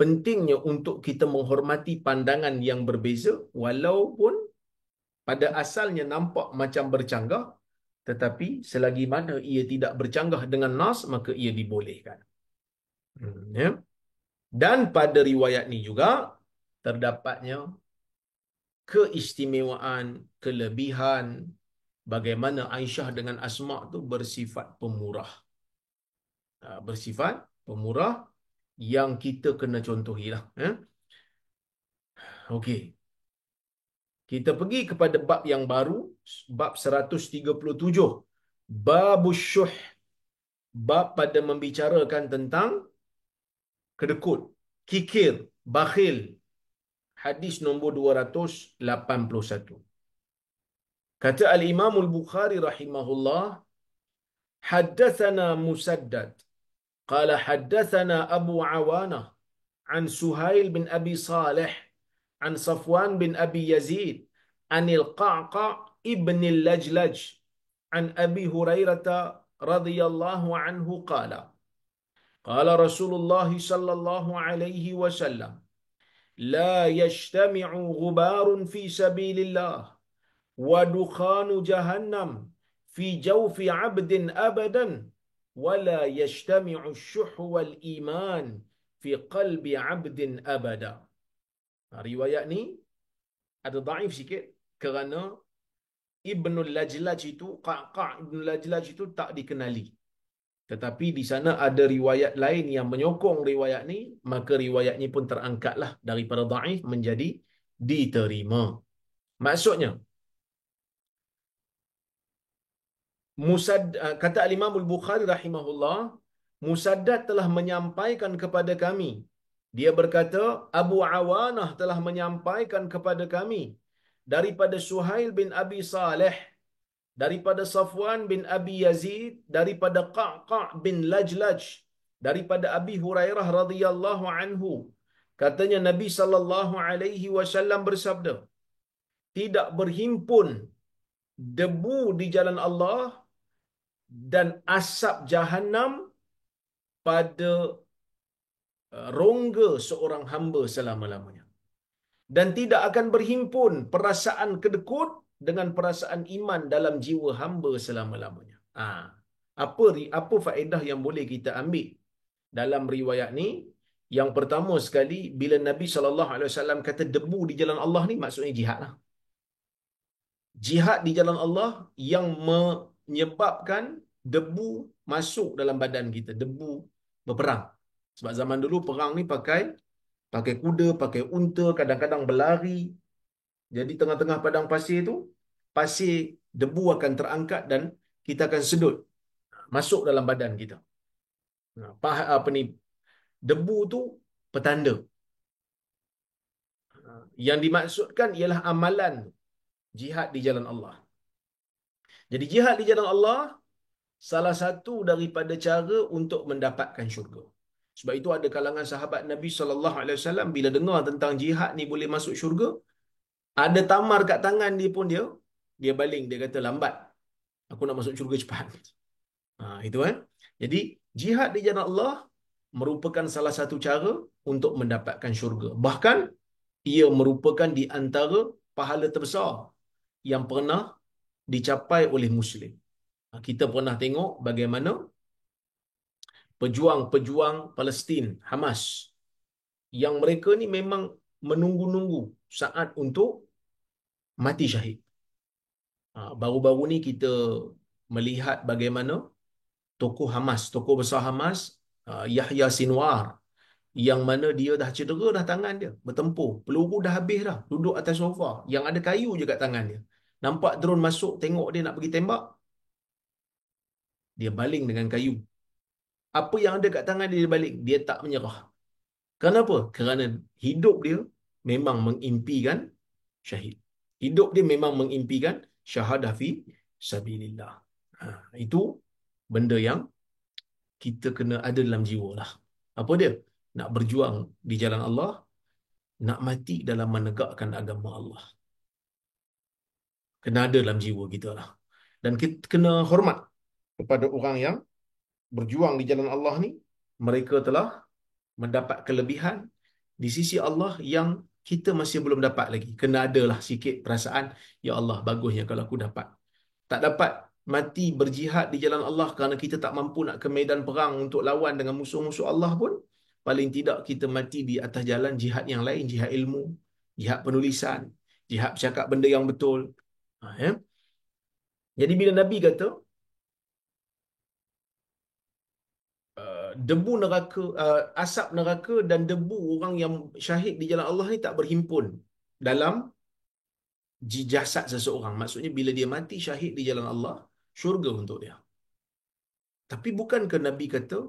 pentingnya untuk kita menghormati pandangan yang berbeza walaupun pada asalnya nampak macam bercanggah, tetapi selagi mana ia tidak bercanggah dengan nas, maka ia dibolehkan. Ya. Dan pada riwayat ni juga terdapatnya keistimewaan, kelebihan bagaimana Aisyah dengan Asma tu bersifat pemurah. Bersifat pemurah yang kita kena contohilah. Okey. Kita pergi kepada bab yang baru, bab 137. Babus syuh. Bab pada membicarakan tentang kedekut, kikir, bakhil. Hadis nombor 281. Kata Al-Imam Al-Bukhari rahimahullah, haddathana Musaddad qala haddathana Abu Awanah an Suhail bin Abi Salih an Safwan bin Abi Yazid anil Qa'qa' ibn al-Lajlaj an Abi Hurairah radhiyallahu anhu qala qala Rasulullah sallallahu alaihi wasallam la yajtami'u ghubarun fi sabilillah wa dukhanu jahannam fi jawfi 'abdin abadan wa la yajtami'u asy-syuh wal iman fi qalbi 'abdin abada. Riwayat ni ada dhaif sikit kerana Ibnul Lajlaj itu, Qa'qa' Ibnul Lajlaj itu tak dikenali. Tetapi di sana ada riwayat lain yang menyokong riwayat ni, maka riwayat ni pun terangkatlah daripada dhaif menjadi diterima. Maksudnya, kata Al-Imam Al-Bukhari rahimahullah, Musaddad telah menyampaikan kepada kami. Dia berkata, Abu Awanah telah menyampaikan kepada kami daripada Suhail bin Abi Salih, daripada Safwan bin Abi Yazid, daripada Qa'qa' bin Lajlaj, daripada Abi Hurairah radhiyallahu anhu. Katanya Nabi sallallahu alaihi wasallam bersabda, tidak berhimpun debu di jalan Allah dan asap Jahannam pada rongga seorang hamba selama-lamanya. dan tidak akan berhimpun perasaan kedekut dengan perasaan iman dalam jiwa hamba selama-lamanya. Apa faedah yang boleh kita ambil dalam riwayat ni? Yang pertama sekali, bila Nabi SAW kata debu di jalan Allah ni, maksudnya jihad lah. Jihad di jalan Allah yang menyebabkan debu masuk dalam badan kita, debu berperang. Sebab zaman dulu perang ni pakai kuda, pakai unta, kadang-kadang berlari. Jadi tengah-tengah padang pasir tu, pasir debu akan terangkat dan kita akan sedut masuk dalam badan kita. Apa ni? Debu tu petanda. Yang dimaksudkan ialah amalan jihad di jalan Allah. Jadi jihad di jalan Allah salah satu daripada cara untuk mendapatkan syurga. Sebab itu ada kalangan sahabat Nabi SAW bila dengar tentang jihad ni boleh masuk syurga, ada tamar kat tangan dia pun dia baling, dia kata lambat. Aku nak masuk syurga cepat. Itu Jadi jihad di jalan Allah merupakan salah satu cara untuk mendapatkan syurga. Bahkan ia merupakan di antara pahala terbesar yang pernah dicapai oleh Muslim. Kita pernah tengok bagaimana pejuang-pejuang Palestin, Hamas, yang mereka ni memang menunggu-nunggu saat untuk mati syahid. Baru-baru ni kita melihat bagaimana tokoh Hamas, tokoh besar Hamas, Yahya Sinwar, yang mana dia dah cedera dah tangan dia, bertempur, peluru dah habis dah, duduk atas sofa, yang ada kayu je kat tangan dia. Nampak drone masuk, tengok dia nak pergi tembak, dia baling dengan kayu. Apa yang ada kat tangan dia, dia baling, dia tak menyerah. Kenapa? Kerana hidup dia memang mengimpikan syahid. Hidup dia memang mengimpikan syahadah fi sabilillah. Itu benda yang kita kena ada dalam jiwa lah. Apa dia? Nak berjuang di jalan Allah, nak mati dalam menegakkan agama Allah. Kena ada dalam jiwa kita lah. Dan kita kena hormat kepada orang yang berjuang di jalan Allah ni. Mereka telah mendapat kelebihan di sisi Allah yang kita masih belum dapat lagi. Kena adalah sikit perasaan, ya Allah, bagusnya kalau aku dapat. Tak dapat mati berjihad di jalan Allah kerana kita tak mampu nak ke medan perang untuk lawan dengan musuh-musuh Allah pun, paling tidak kita mati di atas jalan jihad yang lain, jihad ilmu, jihad penulisan, jihad bercakap benda yang betul. Ya? Jadi bila Nabi kata, debu neraka, asap neraka dan debu orang yang syahid di jalan Allah ni tak berhimpun dalam jasad seseorang. Maksudnya bila dia mati syahid di jalan Allah, syurga untuk dia. Tapi bukankah Nabi kata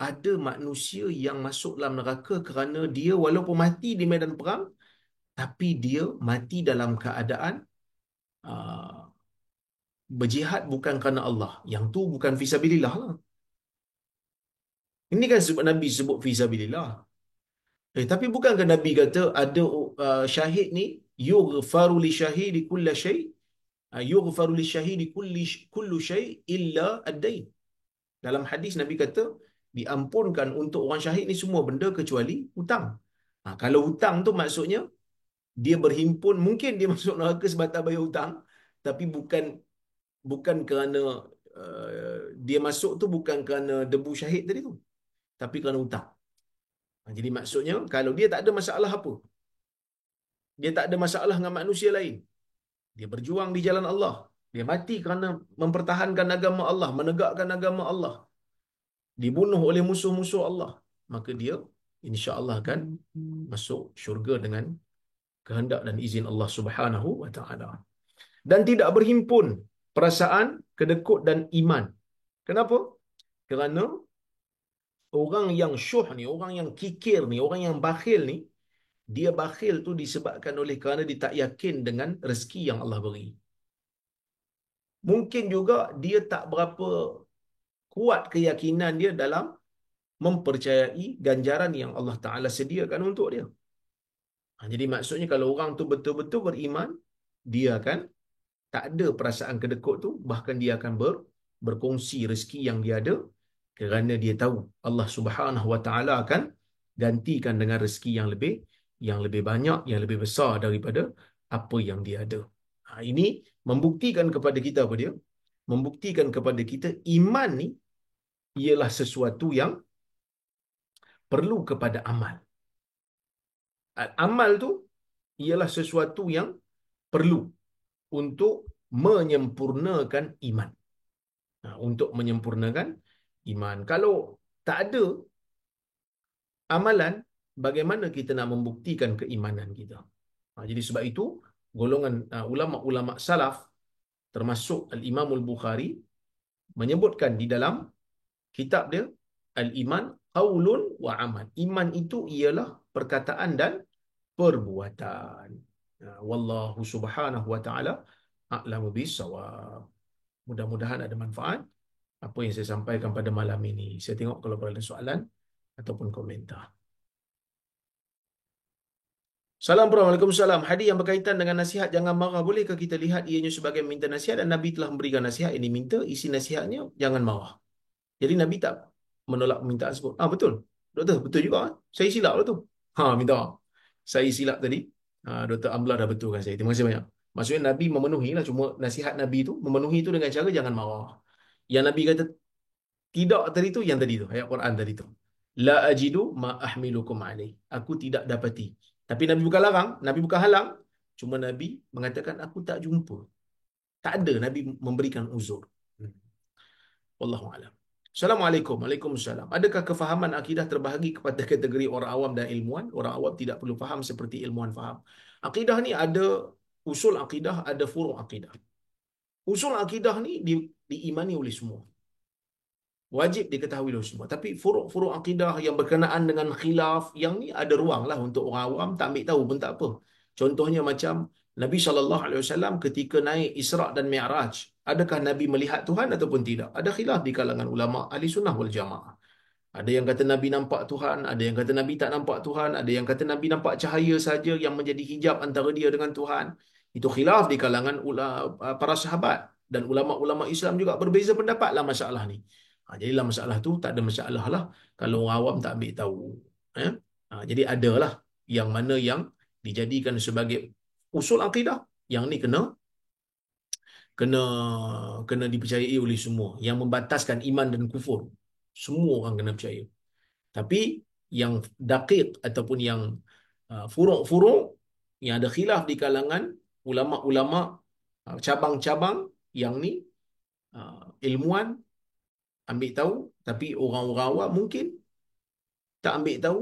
ada manusia yang masuk dalam neraka kerana dia walaupun mati di medan perang, tapi dia mati dalam keadaan berjihad bukan kerana Allah. Yang tu bukan fisabilillah lah. Ini kan sebab Nabi sebut fisabilillah. Tapi bukankah Nabi kata ada syahid ni yughfaru li syahidi kulli syai', yughfaru li syahidi kullu syai' illa ad-dain. Dalam hadis Nabi kata diampunkan untuk orang syahid ni semua benda kecuali hutang. Kalau hutang tu maksudnya dia berhimpun, mungkin dia masuk neraka sebab tak bayar hutang, tapi bukan kerana dia masuk tu bukan kerana debu syahid tadi tu, tapi kerana hutang. Jadi maksudnya kalau dia tak ada masalah apa, dia tak ada masalah dengan manusia lain, dia berjuang di jalan Allah, dia mati kerana mempertahankan agama Allah, menegakkan agama Allah, dibunuh oleh musuh-musuh Allah, maka dia insya-Allah akan masuk syurga dengan kehendak dan izin Allah Subhanahu wa taala. Dan tidak berhimpun perasaan kedekut dan iman. Kenapa? Kerana orang yang syuh ni, orang yang kikir ni, orang yang bakhil ni, dia bakhil tu disebabkan oleh kerana dia tak yakin dengan rezeki yang Allah beri. Mungkin juga dia tak berapa kuat keyakinan dia dalam mempercayai ganjaran yang Allah Ta'ala sediakan untuk dia. Jadi maksudnya kalau orang tu betul-betul beriman, dia akan tak ada perasaan kedekut tu, bahkan dia akan berkongsi rezeki yang dia ada kerana dia tahu Allah Subhanahu Wa Ta'ala akan gantikan dengan rezeki yang lebih yang lebih banyak, yang lebih besar daripada apa yang dia ada. Ini membuktikan kepada kita apa dia? Membuktikan kepada kita iman ni ialah sesuatu yang perlu kepada amal. Amal tu ialah sesuatu yang perlu untuk menyempurnakan iman. Untuk menyempurnakan iman. Kalau tak ada amalan, bagaimana kita nak membuktikan keimanan kita? Jadi sebab itu, golongan ulama-ulama salaf, termasuk Al-Imam Al-Bukhari, menyebutkan di dalam kitab dia, Al-Iman qaulun wa amal. Iman itu ialah perkataan dan perbuatan. Wallahu subhanahu wa ta'ala a'lamu bis-shawab. Mudah-mudahan ada manfaat apa yang saya sampaikan pada malam ini. Saya tengok kalau ada soalan ataupun komentar. Assalamualaikum. Waalaikumsalam. Hadis yang berkaitan dengan nasihat jangan marah. Bolehkah kita lihat ianya sebagai minta nasihat dan Nabi telah memberikan nasihat yang diminta, isi nasihatnya jangan marah. Jadi Nabi tak menolak permintaan tersebut. Betul. Doktor, betul juga. Saya silap lah tu. Minta maaf. Saya silap tadi. Dr. Amla dah betulkan saya. Terima kasih banyak. Maksudnya Nabi memenuhi lah. Cuma nasihat Nabi tu, memenuhi tu dengan cara jangan marah. Yang Nabi kata tidak tadi tu, yang tadi tu. Ayat Quran tadi tu. La ajidu ma ahmilukum alaih. Aku tidak dapati. Tapi Nabi bukan larang. Nabi bukan halang. Cuma Nabi mengatakan aku tak jumpa. Tak ada Nabi memberikan uzur. Wallahualam. Assalamualaikum. Waalaikumsalam. Adakah kefahaman akidah terbahagi kepada kategori orang awam dan ilmuwan? Orang awam tidak perlu faham seperti ilmuwan faham. Akidah ni ada usul akidah, ada furu' akidah. Usul akidah ni diimani oleh semua. Wajib diketahui oleh semua. Tapi furu' akidah yang berkenaan dengan khilaf, yang ni ada ruang lah untuk orang awam tak ambil tahu pun tak apa. Contohnya macam Nabi SAW ketika naik Isra' dan Mi'raj, adakah Nabi melihat Tuhan ataupun tidak? Ada khilaf di kalangan ulama ahli sunnah wal jamaah. Ada yang kata Nabi nampak Tuhan, ada yang kata Nabi tak nampak Tuhan, ada yang kata Nabi nampak cahaya saja yang menjadi hijab antara dia dengan Tuhan. Itu khilaf di kalangan para sahabat. Dan ulama-ulama Islam juga berbeza pendapat lah masalah ni. Jadilah masalah tu tak ada masalah lah kalau orang awam tak ambil tahu. Jadi adalah yang mana yang dijadikan sebagai usul akidah. Yang ni kena kena kena dipercayai oleh semua. Yang membataskan iman dan kufur, semua orang kena percaya. Tapi yang daqiq ataupun yang furuk-furuk, yang ada khilaf di kalangan ulama-ulama cabang-cabang, yang ni ilmuwan ambil tahu, tapi orang-orang awam mungkin tak ambil tahu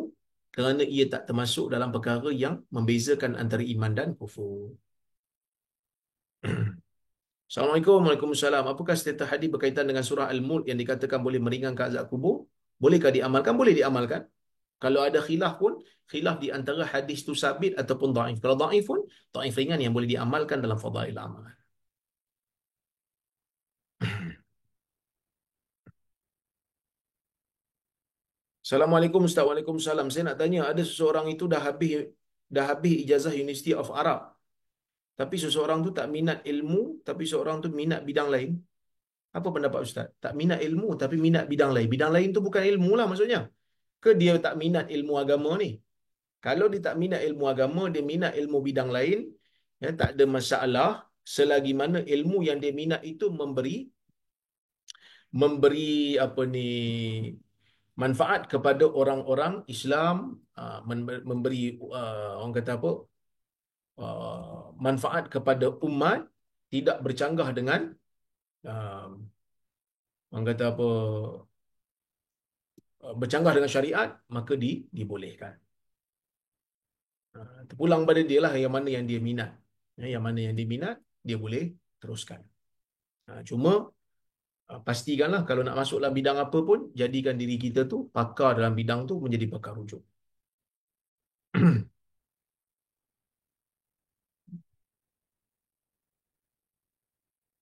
kerana ia tak termasuk dalam perkara yang membezakan antara iman dan kufur. Assalamualaikum. Waalaikumsalam. Apakah status hadis berkaitan dengan surah Al-Mulk yang dikatakan boleh meringankan azab kubur? Bolehkah diamalkan? Boleh diamalkan. Kalau ada khilaf pun, khilaf di antara hadis tu sabit ataupun dhaif. Kalau dhaif pun, dhaif ringan yang boleh diamalkan dalam fadail amal. Assalamualaikum Ustaz. Waalaikumsalam. Saya nak tanya, ada seseorang itu dah habis ijazah University of Arab. Tapi seseorang tu tak minat ilmu, tapi seorang tu minat bidang lain. Apa pendapat Ustaz? Tak minat ilmu tapi minat bidang lain. Bidang lain tu bukan ilmu lah maksudnya. Ke dia tak minat ilmu agama ni? Kalau dia tak minat ilmu agama, dia minat ilmu bidang lain, ya, tak ada masalah selagi mana ilmu yang dia minat itu memberi apa ni, manfaat kepada orang-orang Islam, memberi orang kata apa, manfaat kepada umat, tidak bercanggah dengan orang kata apa, bercanggah dengan syariat, maka dibolehkan. Terpulang pada dia lah yang mana yang dia minat. Yang mana yang dia minat, dia boleh teruskan. Cuma pastikanlah kalau nak masuk dalam bidang apa pun, jadikan diri kita tu pakar dalam bidang tu, menjadi pakar rujuk.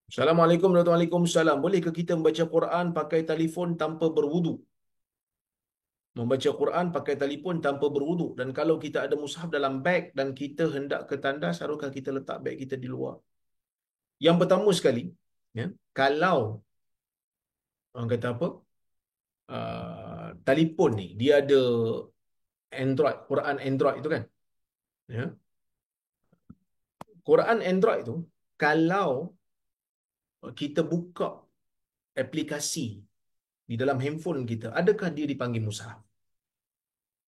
Assalamualaikum warahmatullahi wabarakatuh. Bolehkah kita membaca Quran pakai telefon tanpa berwudu? Membaca Quran pakai telefon tanpa berwudu. Dan kalau kita ada mushaf dalam beg dan kita hendak ke tandas, haruskah kita letak beg kita di luar? Yang pertama sekali, ya, kalau orang kata apa, telefon ni dia ada Android, Quran Android itu kan, Ya. Quran Android tu, kalau kita buka aplikasi di dalam handphone kita, adakah dia dipanggil mushaf?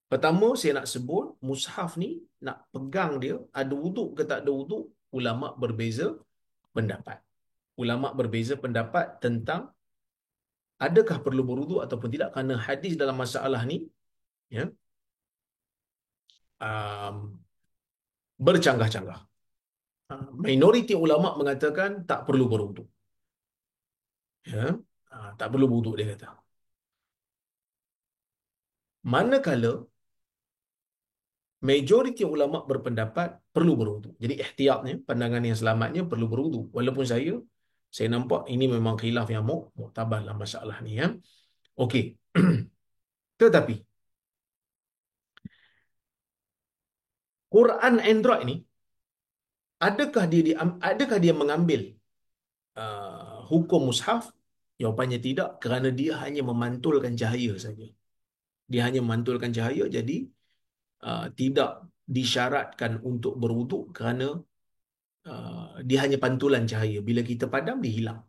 Pertama, saya nak sebut, mushaf ni, nak pegang dia, ada wuduk ke tak ada wuduk, ulama berbeza pendapat. Ulama berbeza pendapat tentang adakah perlu berwuduk ataupun tidak, kerana hadis dalam masalah ni, ya, um, bercanggah-canggah. Minoriti ulama mengatakan tak perlu berwuduk. Ya, tak perlu berwuduk dia kata. Manakala majoriti ulama berpendapat perlu berwuduk. Jadi ihtiyatnya, pandangan yang selamatnya perlu berwuduk. Walaupun saya nampak ini memang khilaf yang muktabar dalam masalah ni, ya. Okey. Tetapi Quran Android ni, adakah dia mengambil hukum mushaf? Jawapannya tidak, kerana dia hanya memantulkan cahaya saja. Dia hanya memantulkan cahaya, jadi tidak disyaratkan untuk berwuduk, kerana dia hanya pantulan cahaya. Bila kita padam, dia hilang.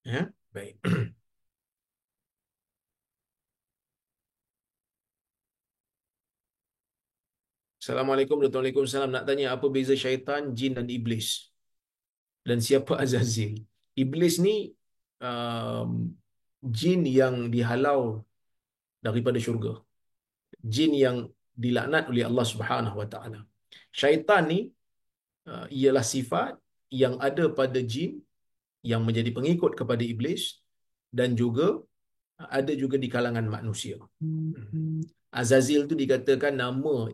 Ya, baik. Assalamualaikum warahmatullahi wabarakatuh. Nak tanya, apa beza syaitan, jin dan iblis? Dan siapa Azazil? Iblis ni um, jin yang dihalau daripada syurga. Jin yang dilaknat oleh Allah Subhanahu Wa Taala. Syaitan ni ialah sifat yang ada pada jin yang menjadi pengikut kepada iblis, dan juga ada juga di kalangan manusia. Azazil tu dikatakan nama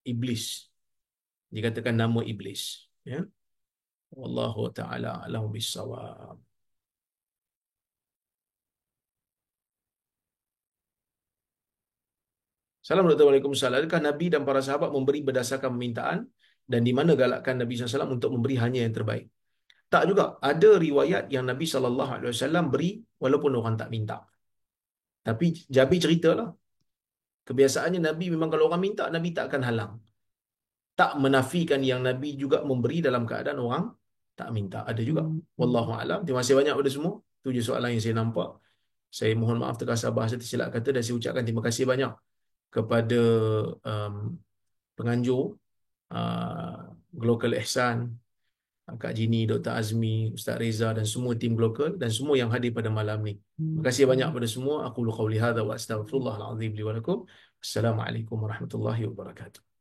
iblis. Dikatakan nama iblis. Ya. Wallahu ta'ala a'lam bissawab. Assalamualaikum warahmatullahi wabarakatuh. Adakah Nabi dan para sahabat memberi berdasarkan permintaan, dan di mana galakkan Nabi SAW untuk memberi hanya yang terbaik? Tak juga. Ada riwayat yang Nabi SAW beri walaupun orang tak minta. Tapi Jabir ceritalah, kebiasaannya Nabi memang kalau orang minta, Nabi tak akan halang. Tak menafikan yang Nabi juga memberi dalam keadaan orang tak minta. Ada juga. Wallahu a'lam. Terima kasih banyak kepada semua. Itu je soalan yang saya nampak. Saya mohon maaf terkasar bahasa tersilap kata, dan saya ucapkan terima kasih banyak kepada um, penganjur uh, Global Ihsan, Kak Jini, Dr. Azmi, Ustaz Reza, dan semua tim Global, dan semua yang hadir pada malam ni. Terima kasih banyak kepada semua. Aku qauli hadza wa astaghfirullahal azim li wa lakum. Assalamualaikum warahmatullahi wabarakatuh.